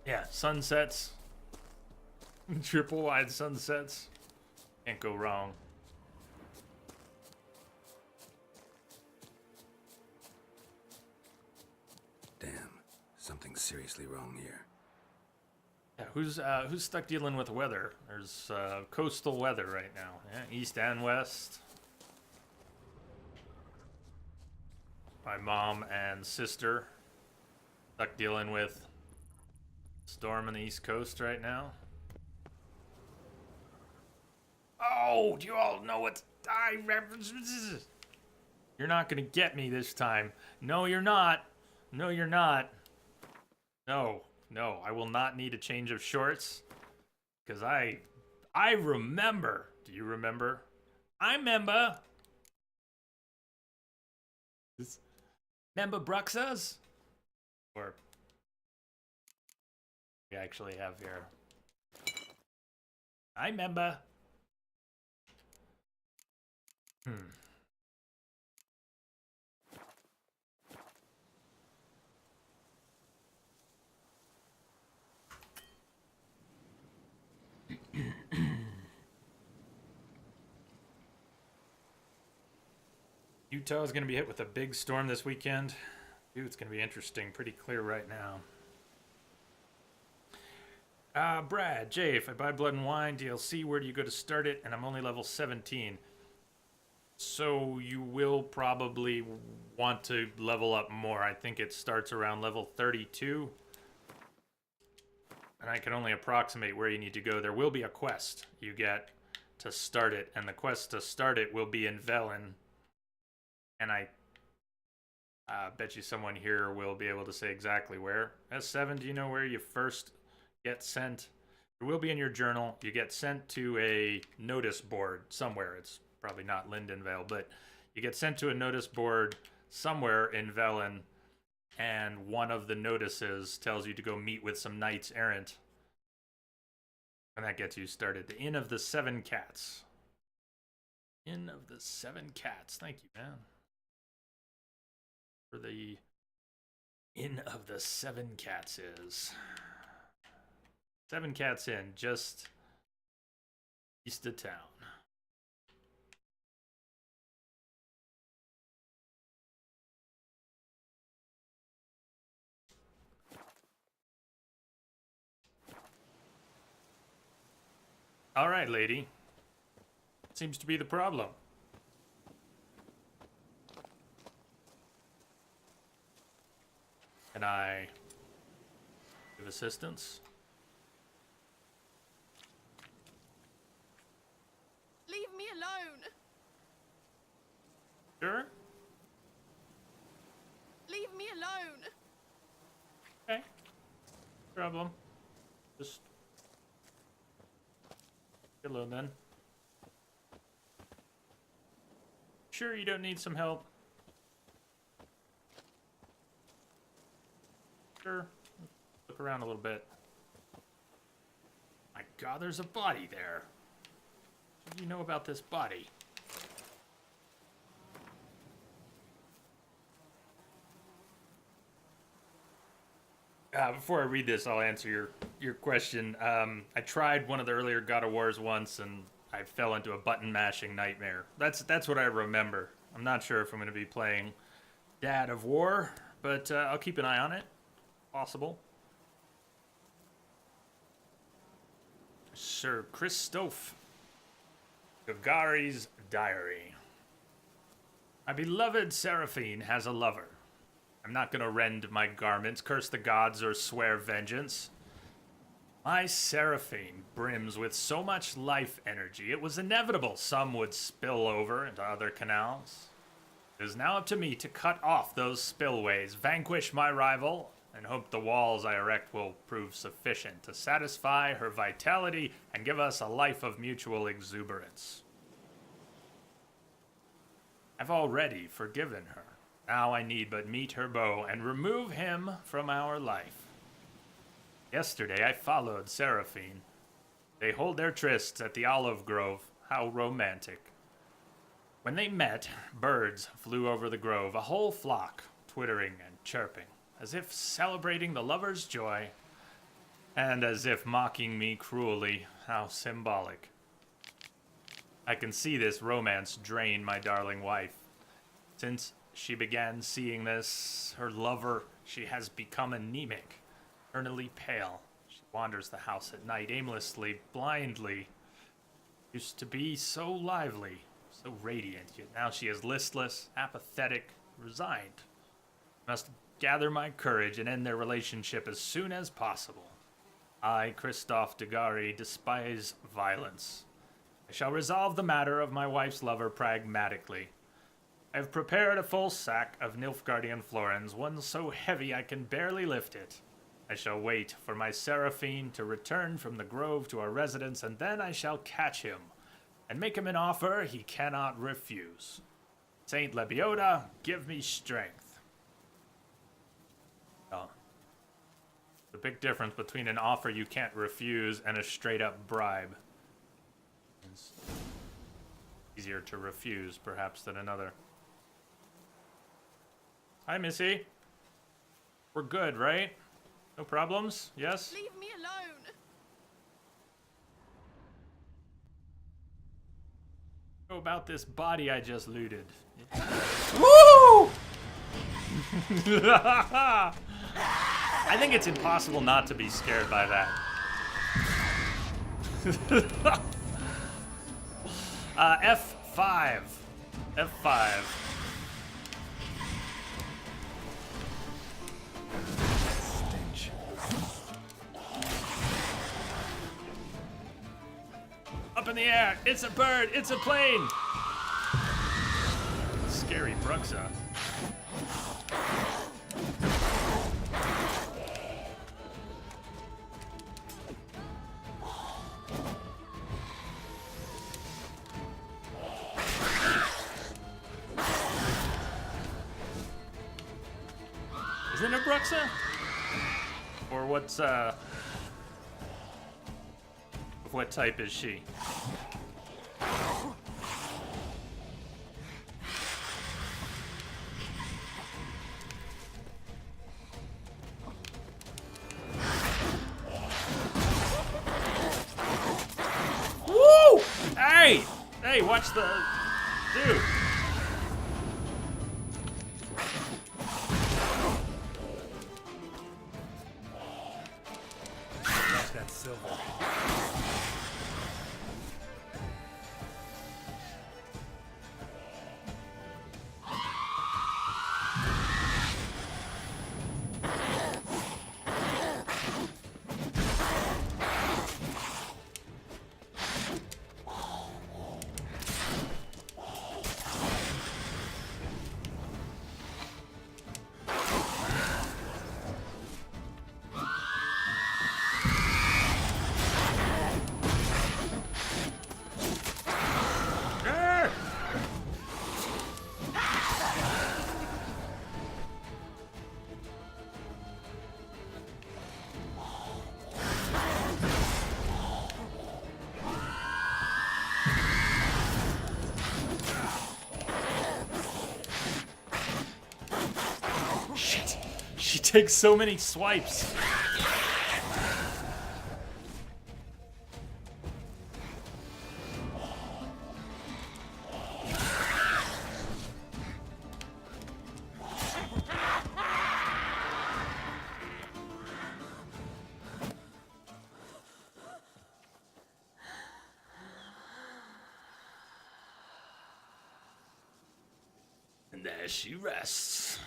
Yeah, sunsets. Triple wide sunsets. Can't go wrong. Damn, something's seriously wrong here. Yeah, who's stuck dealing with weather? There's coastal weather right now. Yeah, east and west. My mom and sister stuck dealing with storm on the east coast right now. Oh, do you all know what You're not gonna get me this time. No, you're not. No, you're not. No, I will not need a change of shorts. Because I remember. Do you remember? I remember. Remember Bruxas? Or we actually have here. I remember. Utah is going to be hit with a big storm this weekend. Dude, it's going to be interesting. Pretty clear right now. Brad, Jay, if I buy Blood and Wine DLC, where do you go to start it? And I'm only level 17. So you will probably want to level up more. I think it starts around level 32. And I can only approximate where you need to go. There will be a quest you get to start it. And the quest to start it will be in Velen. And I bet you someone here will be able to say exactly where. S7, do you know where you first get sent? It will be in your journal. You get sent to a notice board somewhere. It's probably not Lindenvale, but you get sent to a notice board somewhere in Velen, and one of the notices tells you to go meet with some knights errant. And that gets you started. The Inn of the Seven Cats. Inn of the Seven Cats. Thank you, man. For the Inn of the Seven Cats is. Seven Cats Inn, just east of town. All right, lady. Seems to be the problem. Can I give assistance? Leave me alone. Sure. Leave me alone. Okay. Problem. Just get alone then. Sure, you don't need some help. Sure. Look around a little bit. God, there's a body there. What do you know about this body? Before I read this, I'll answer your question. I tried one of the earlier God of Wars once, and I fell into a button-mashing nightmare. That's what I remember. I'm not sure if I'm going to be playing Dad of War, but I'll keep an eye on it. Possible. Sir Christophe Gagari's Diary. My beloved Seraphine has a lover. I'm not gonna rend my garments, curse the gods, or swear vengeance. My Seraphine brims with so much life energy, it was inevitable some would spill over into other canals. It is now up to me to cut off those spillways, vanquish my rival, and hope the walls I erect will prove sufficient to satisfy her vitality and give us a life of mutual exuberance. I've already forgiven her. Now I need but meet her bow and remove him from our life. Yesterday I followed Seraphine. They hold their trysts at the olive grove. How romantic. When they met, birds flew over the grove, a whole flock, twittering and chirping, as if celebrating the lover's joy, and as if mocking me cruelly. How symbolic. I can see this romance drain my darling wife. Since she began seeing this, her lover, she has become anemic, eternally pale. She wanders the house at night, aimlessly, blindly. Used to be so lively, so radiant, yet now she is listless, apathetic, resigned. Must gather my courage and end their relationship as soon as possible. I, Christophe Degari, despise violence. I shall resolve the matter of my wife's lover pragmatically. I have prepared a full sack of Nilfgaardian florins, one so heavy I can barely lift it. I shall wait for my Seraphine to return from the grove to our residence, and then I shall catch him and make him an offer he cannot refuse. Saint Lebioda, give me strength. Oh. The big difference between an offer you can't refuse and a straight-up bribe. It's easier to refuse, perhaps, than another. Hi, Missy. We're good, right? No problems? Yes? Leave me alone. How about this body I just looted? Woo! I think it's impossible not to be scared by that. F5. F5. Stench. Up in the air. It's a bird. It's a plane. Scary Bruxa. Isn't it Bruxa? Or what's, what type is she? Woo! Hey! Hey, watch the... Dude! That silver. Shit. She takes so many swipes. And there she rests.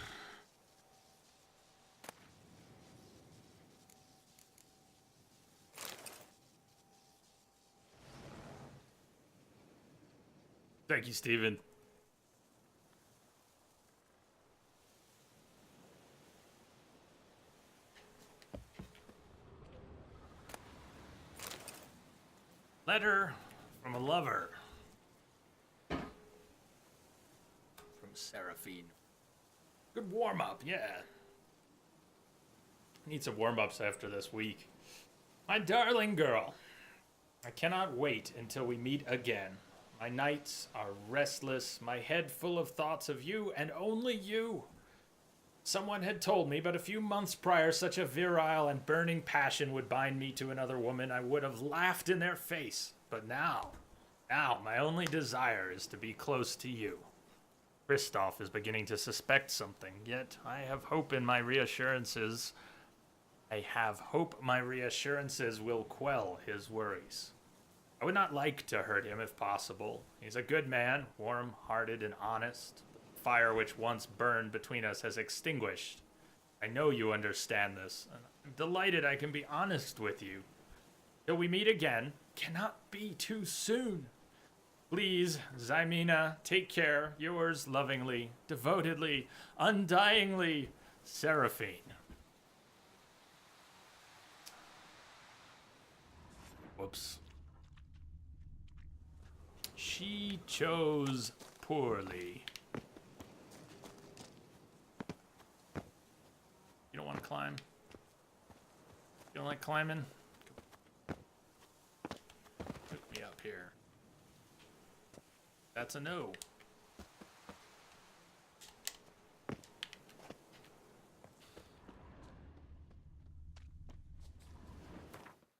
Thank you, Steven. Letter from a lover. From Seraphine. Good warm-up, yeah. Need some warm-ups after this week. My darling girl, I cannot wait until we meet again. My nights are restless, my head full of thoughts of you and only you. Someone had told me but a few months prior such a virile and burning passion would bind me to another woman. I would have laughed in their face. But now my only desire is to be close to you. Kristoff is beginning to suspect something, yet I have hope in my reassurances. I have hope my reassurances will quell his worries. I would not like to hurt him if possible. He's a good man, warm-hearted and honest. The fire which once burned between us has extinguished. I know you understand this. I'm delighted I can be honest with you. Till we meet again, cannot be too soon. Please, Ximena, take care. Yours lovingly, devotedly, undyingly, Seraphine. Whoops. She chose poorly. You don't want to climb? You don't like climbing? Put me up here. That's a no.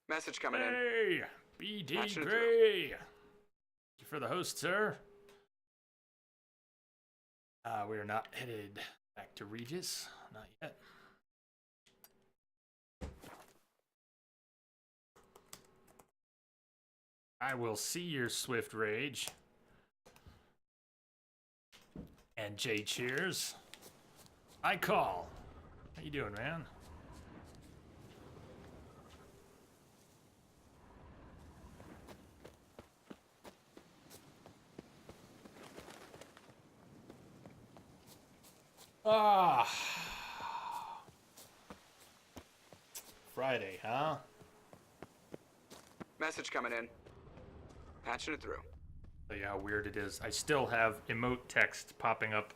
Message coming in. Hey, BD Patching it Gray. Thank you for the host, sir. We are not headed back to Regis. Not yet. I will see your swift rage. And Jay Cheers. I call. How you doing, man? Ah. Friday, huh? Message coming in. Patching it through. Tell you how weird it is. I still have emote text popping up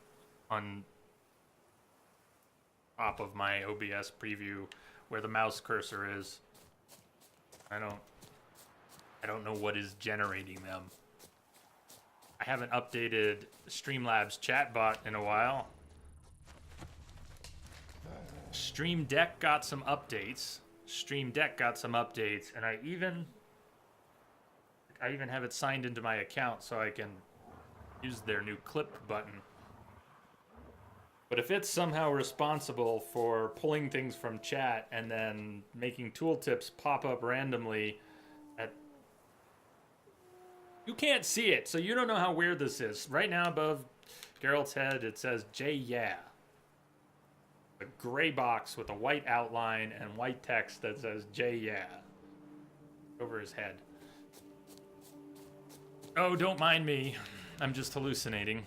on top of my OBS preview where the mouse cursor is. I don't know what is generating them. I haven't updated Streamlabs chatbot in a while. Stream Deck got some updates. And I even have it signed into my account so I can use their new clip button. But if it's somehow responsible for pulling things from chat and then making tooltips pop up randomly, you can't see it, so you don't know how weird this is. Right now above Geralt's head it says J yeah. A gray box with a white outline and white text that says J yeah. Over his head. Oh, don't mind me. I'm just hallucinating.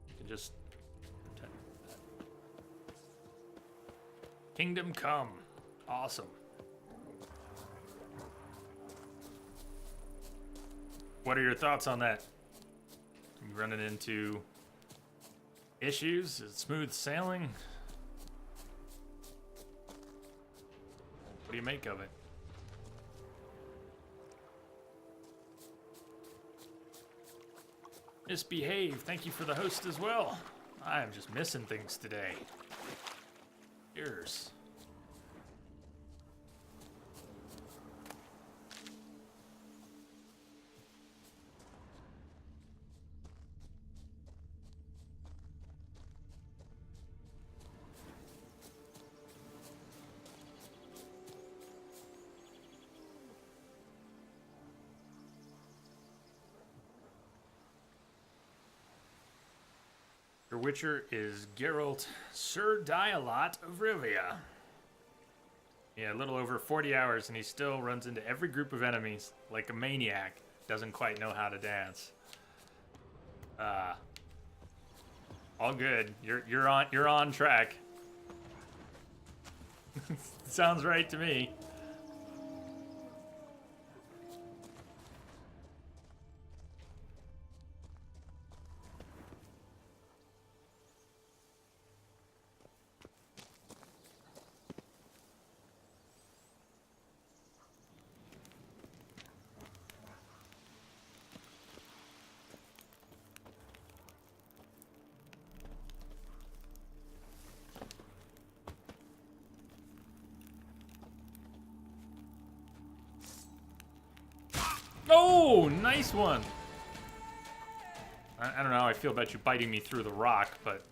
You can just pretend that. Kingdom Come. Awesome. What are your thoughts on that? You running into issues? Is it smooth sailing? What do you make of it? Misbehave. Thank you for the host as well. I am just missing things today. course. Your Witcher is Geralt Sir Dialot of Rivia. Yeah, a little over 40 hours, and he still runs into every group of enemies like a maniac. Doesn't quite know how to dance. All good. You're on track. Sounds right to me. Oh, nice one. I don't know how I feel about you biting me through the rock, but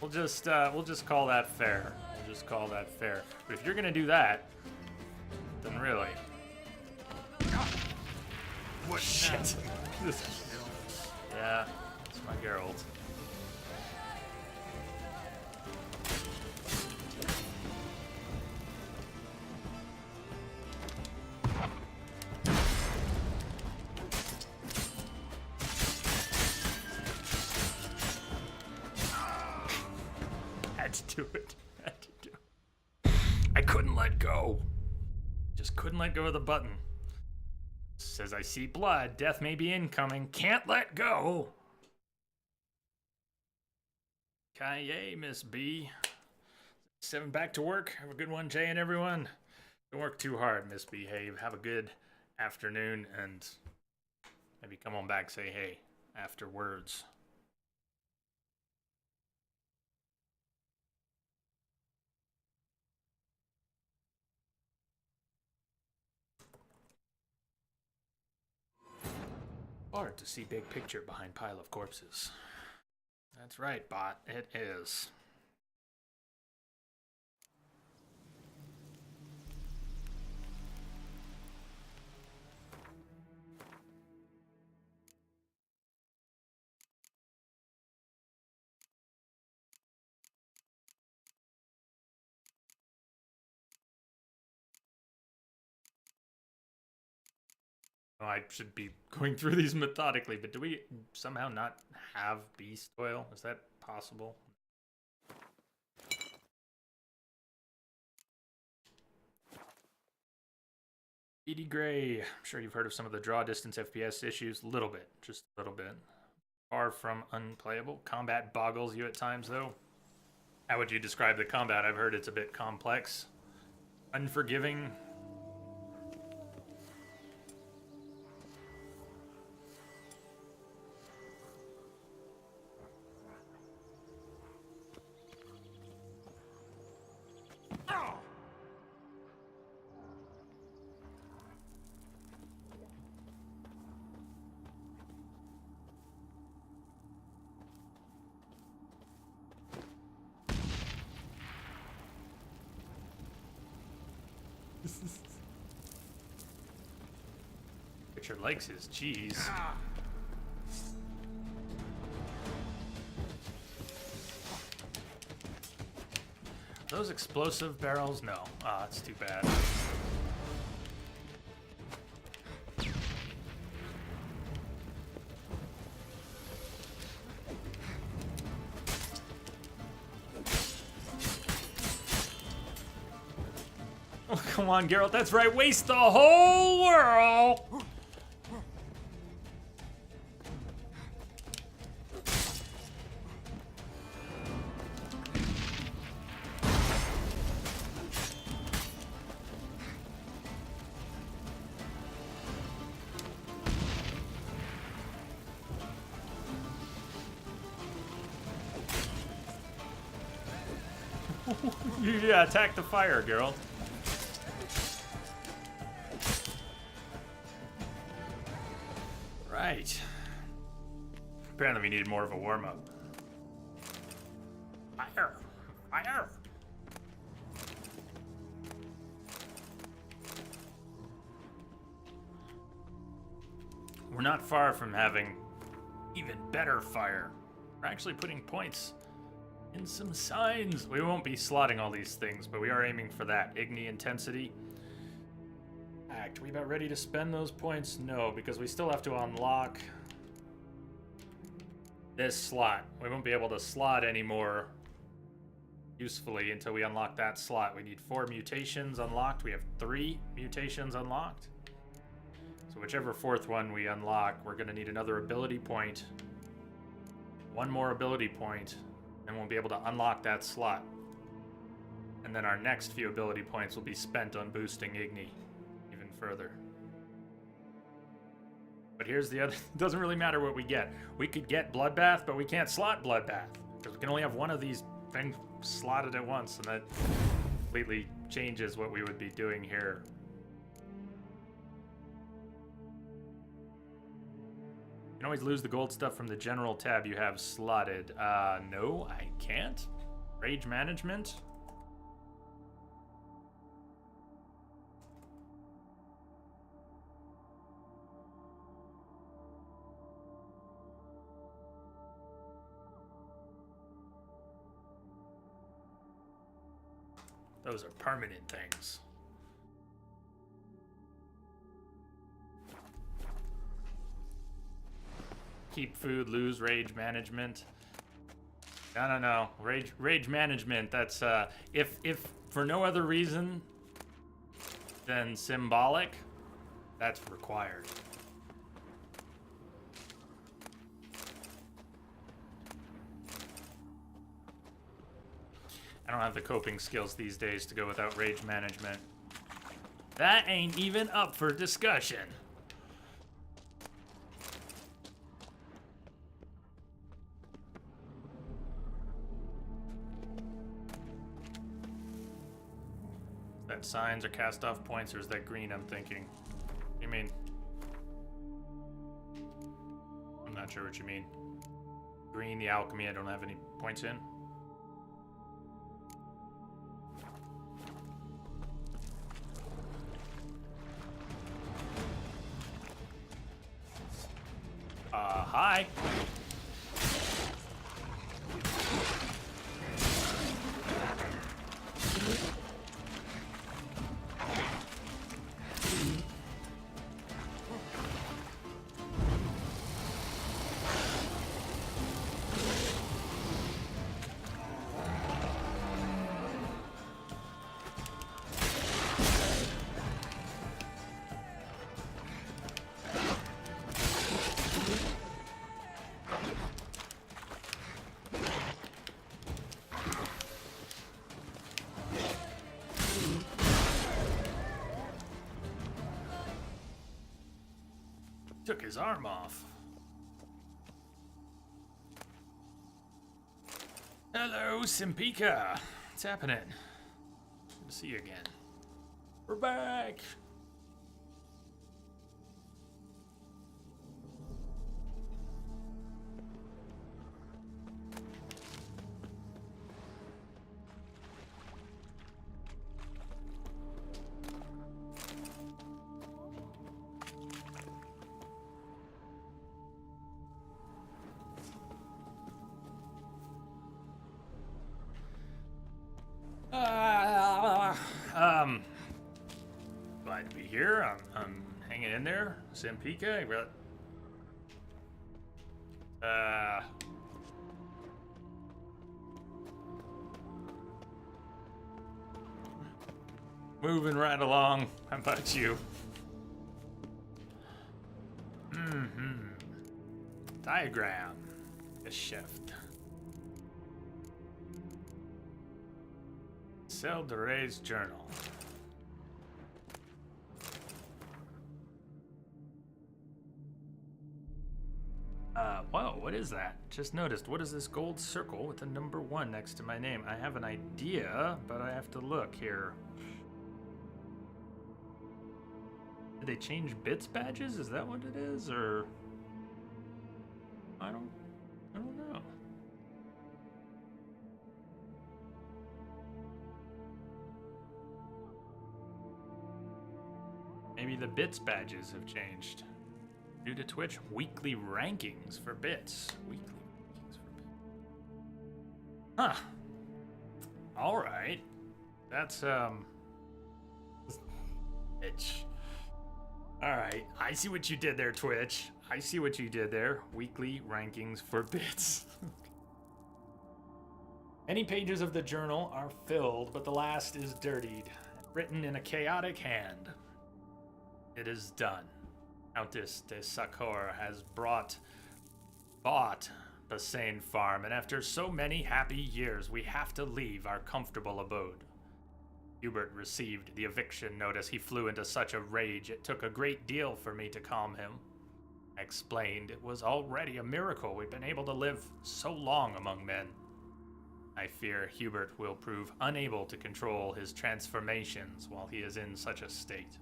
we'll just call that fair. We'll just call that fair. But if you're gonna do that, then really. What shit? Yeah, it's my Geralt. Had to do it. Had to do it. I couldn't let go. Just couldn't let go of the button. Says I see blood. Death may be incoming. Can't let go. Kaye, Miss B. 7 back to work. Have a good one, Jay and everyone. Don't work too hard, misbehave. Have a good afternoon, and maybe come on back, say hey afterwards. Hard to see big picture behind pile of corpses. That's right, bot. It is. I should be going through these methodically, but do we somehow not have beast oil? Is that possible? Edie Gray, I'm sure you've heard of some of the draw distance FPS issues. A little bit, just a little bit. Far from unplayable. Combat boggles you at times, though. How would you describe the combat? I've heard it's a bit complex. Unforgiving. Richard likes his cheese. Those explosive barrels? No. Ah, it's too bad. Oh, come on, Geralt. That's right. Waste the whole world. Yeah, attack the fire, girl. Right. Apparently we needed more of a warm-up. Fire! Fire! We're not far from having even better fire. We're actually putting points in some signs. We won't be slotting all these things, but we are aiming for that. Igni intensity. Act. We about ready to spend those points? No, because we still have to unlock this slot. We won't be able to slot anymore usefully until we unlock that slot. We need 4 mutations unlocked. We have 3 mutations unlocked. So whichever 4th one we unlock, we're going to need another ability point. 1 more ability point, and we'll be able to unlock that slot. And then our next few ability points will be spent on boosting Igni even further. But here's the other, it doesn't really matter what we get. We could get Bloodbath, but we can't slot Bloodbath, because we can only have one of these things slotted at once, and that completely changes what we would be doing here. You can always lose the gold stuff from the general tab you have slotted. No, I can't. Rage management. Those are permanent things. Keep food, lose rage management. No. Rage management, that's if for no other reason than symbolic, that's required. I don't have the coping skills these days to go without rage management. That ain't even up for discussion. That signs or cast off points, or is that green I'm thinking? You mean? I'm not sure what you mean. Green, the alchemy, I don't have any points in. Hi. Took his arm off. Hello, Simpika. What's happening? Good to see you again. We're back. Glad to be here. I'm hanging in there. Simpika. Moving right along. How about you? Diagram. A shift. Cell Duray's journal. Whoa, what is that? Just noticed. What is this gold circle with the number 1 next to my name? I have an idea, but I have to look here. Did they change bits badges? Is that what it is, or I don't know. Maybe the bits badges have changed. Due to Twitch, weekly rankings for bits. Weekly rankings for bits. Huh. Alright. That's, Twitch. Alright. I see what you did there, Twitch. I see what you did there. Weekly rankings for bits. Any pages of the journal are filled, but the last is dirtied. Written in a chaotic hand. It is done. Countess de Sakor has bought Bassane Farm, and after so many happy years, we have to leave our comfortable abode. Hubert received the eviction notice. He flew into such a rage, it took a great deal for me to calm him. I explained it was already a miracle we'd been able to live so long among men. I fear Hubert will prove unable to control his transformations while he is in such a state.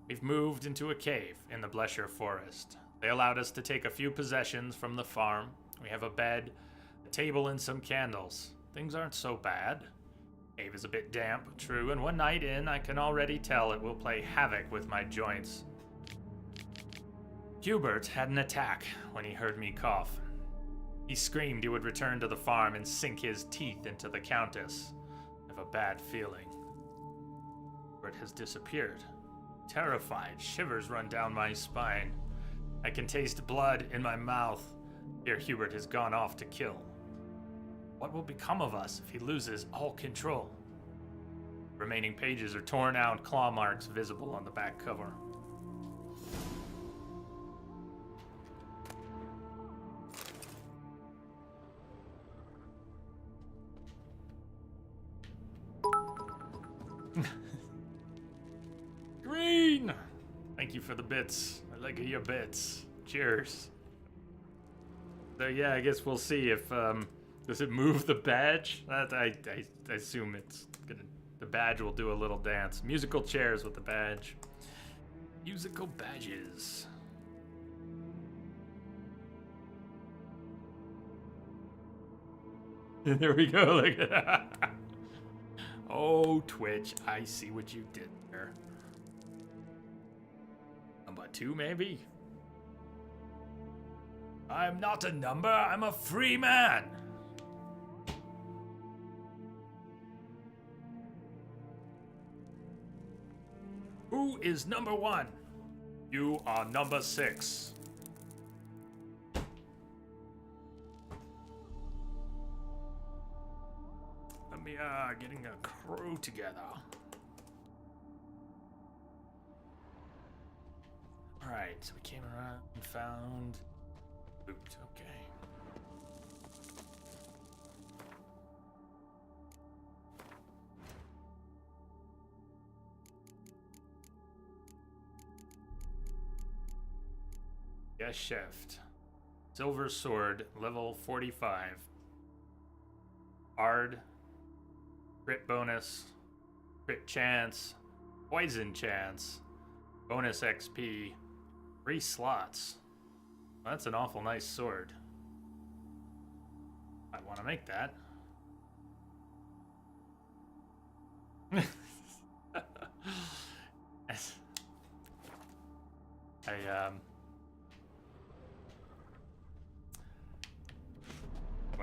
We've moved into a cave in the Blesher Forest. They allowed us to take a few possessions from the farm. We have a bed, a table, and some candles. Things aren't so bad. Cave is a bit damp, true, and one night in, I can already tell it will play havoc with my joints. Hubert had an attack when he heard me cough. He screamed he would return to the farm and sink his teeth into the Countess. I have a bad feeling. Hubert has disappeared. Terrified, shivers run down my spine. I can taste blood in my mouth. Fear Hubert has gone off to kill. What will become of us if he loses all control? Remaining pages are torn out, claw marks visible on the back cover. Green! Thank you for the bits. I like your bits. Cheers. So yeah, I guess we'll see if does it move the badge? That I assume it's gonna. The badge will do a little dance. Musical chairs with the badge. Musical badges. There we go. Look at that. Oh, Twitch, I see what you did there. Number 2, maybe? I'm not a number, I'm a free man. Who is number 1? You are number 6. Let me, getting a crew together. Alright, so we came around and found loot, okay. Geschäft. Silver sword, level 45. Hard. Crit bonus. Crit chance. Poison chance. Bonus XP. 3 slots. That's an awful nice sword. I want to make that. What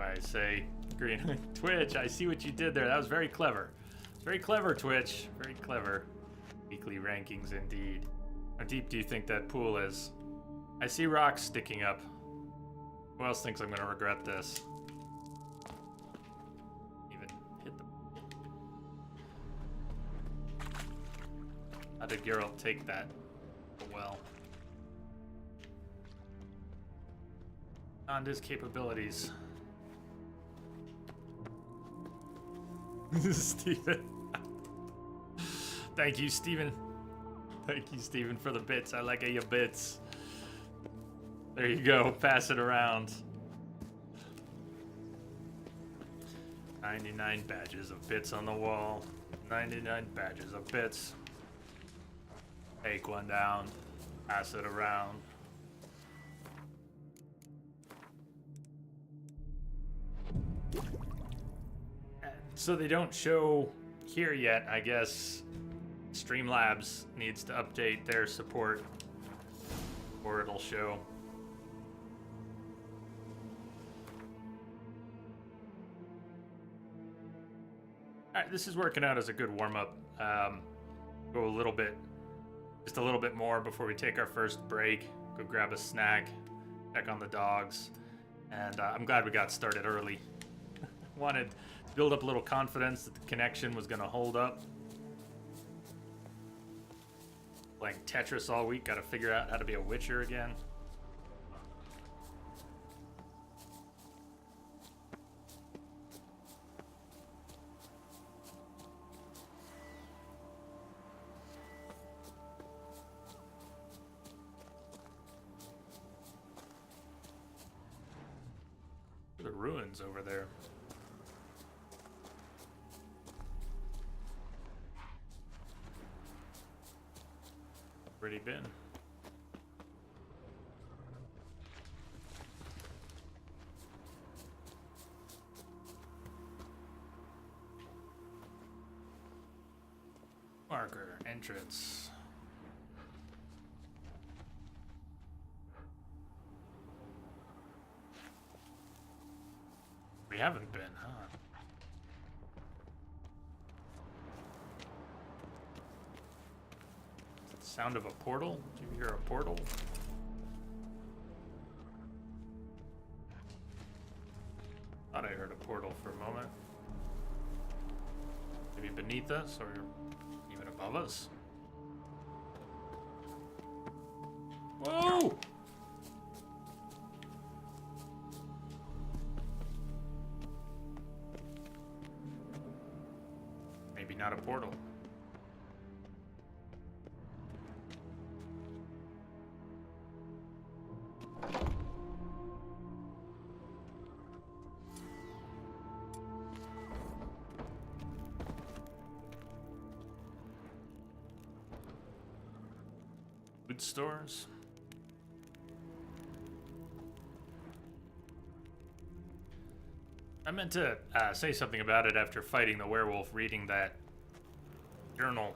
I say, green Twitch. I see what you did there. That was very clever. It's very clever, Twitch. Very clever. Weekly rankings, indeed. How deep do you think that pool is? I see rocks sticking up. Who else thinks I'm gonna regret this? Even hit the. How did Geralt take that? Oh well. On his capabilities. Steven. Thank you, Steven. Thank you, Steven, for the bits. I like your bits. There you go. Pass it around. 99 badges of bits on the wall. 99 badges of bits. Take one down. Pass it around. So they don't show here yet, I guess. Streamlabs needs to update their support, or it'll show. Alright, this is working out as a good warm-up. Go a little bit, just a little bit more before we take our first break. Go grab a snack, check on the dogs, and I'm glad we got started early. Wanted to build up a little confidence that the connection was going to hold up. Playing Tetris all week, got to figure out how to be a Witcher again. The ruins over there. Already been. Marker entrance. We haven't been, huh? Sound of a portal? Do you hear a portal? Thought I heard a portal for a moment. Maybe beneath us or even above us? Whoa! Maybe not a portal. Food stores. I meant to say something about it after fighting the werewolf, reading that journal.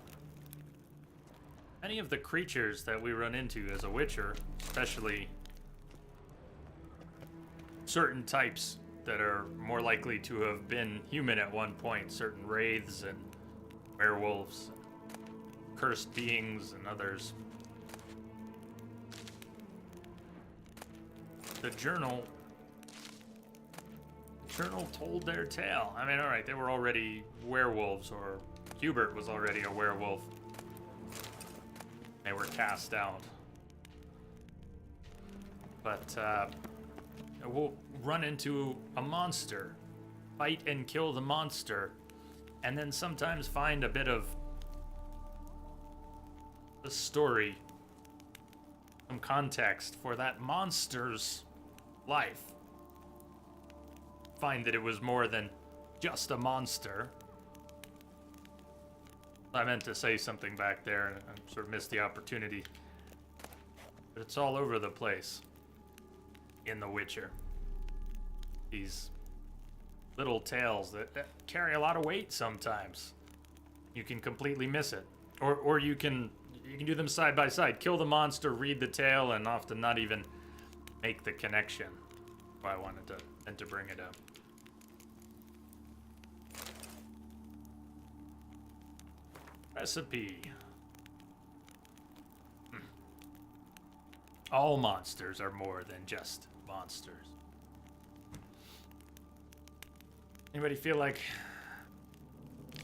Many of the creatures that we run into as a Witcher, especially certain types that are more likely to have been human at one point, certain wraiths and werewolves, cursed beings and others. The journal told their tale. I mean, all right, they were already werewolves, or Hubert was already a werewolf. They were cast out. But we'll run into a monster, fight and kill the monster, and then sometimes find a bit of the story, some context for that monster's life. Find that it was more than just a monster. I meant to say something back there and I sort of missed the opportunity. But it's all over the place in The Witcher. These little tales that carry a lot of weight sometimes. You can completely miss it. Or you can do them side by side. Kill the monster, read the tale, and often not even make the connection. Why I wanted to bring it up. Recipe. All monsters are more than just monsters. Anybody feel like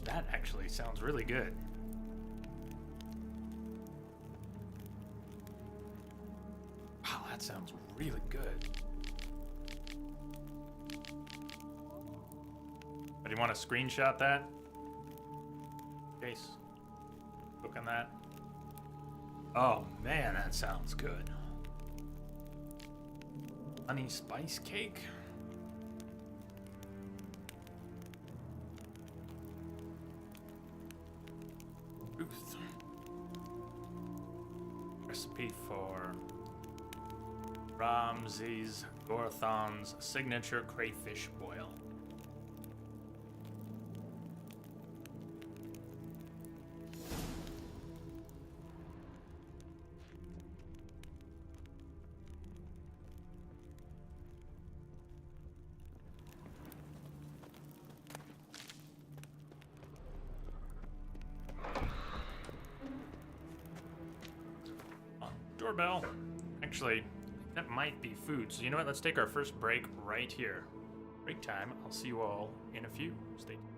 that actually sounds really good? Wow, that sounds really good. But do you want to screenshot that? Case. Look on that. Oh man, that sounds good. Honey spice cake? Ruth. Recipe for Ramses Gorthon's signature crayfish boil. Doorbell. Actually, that might be food. So you know what? Let's take our first break right here. Break time. I'll see you all in a few. Stay tuned.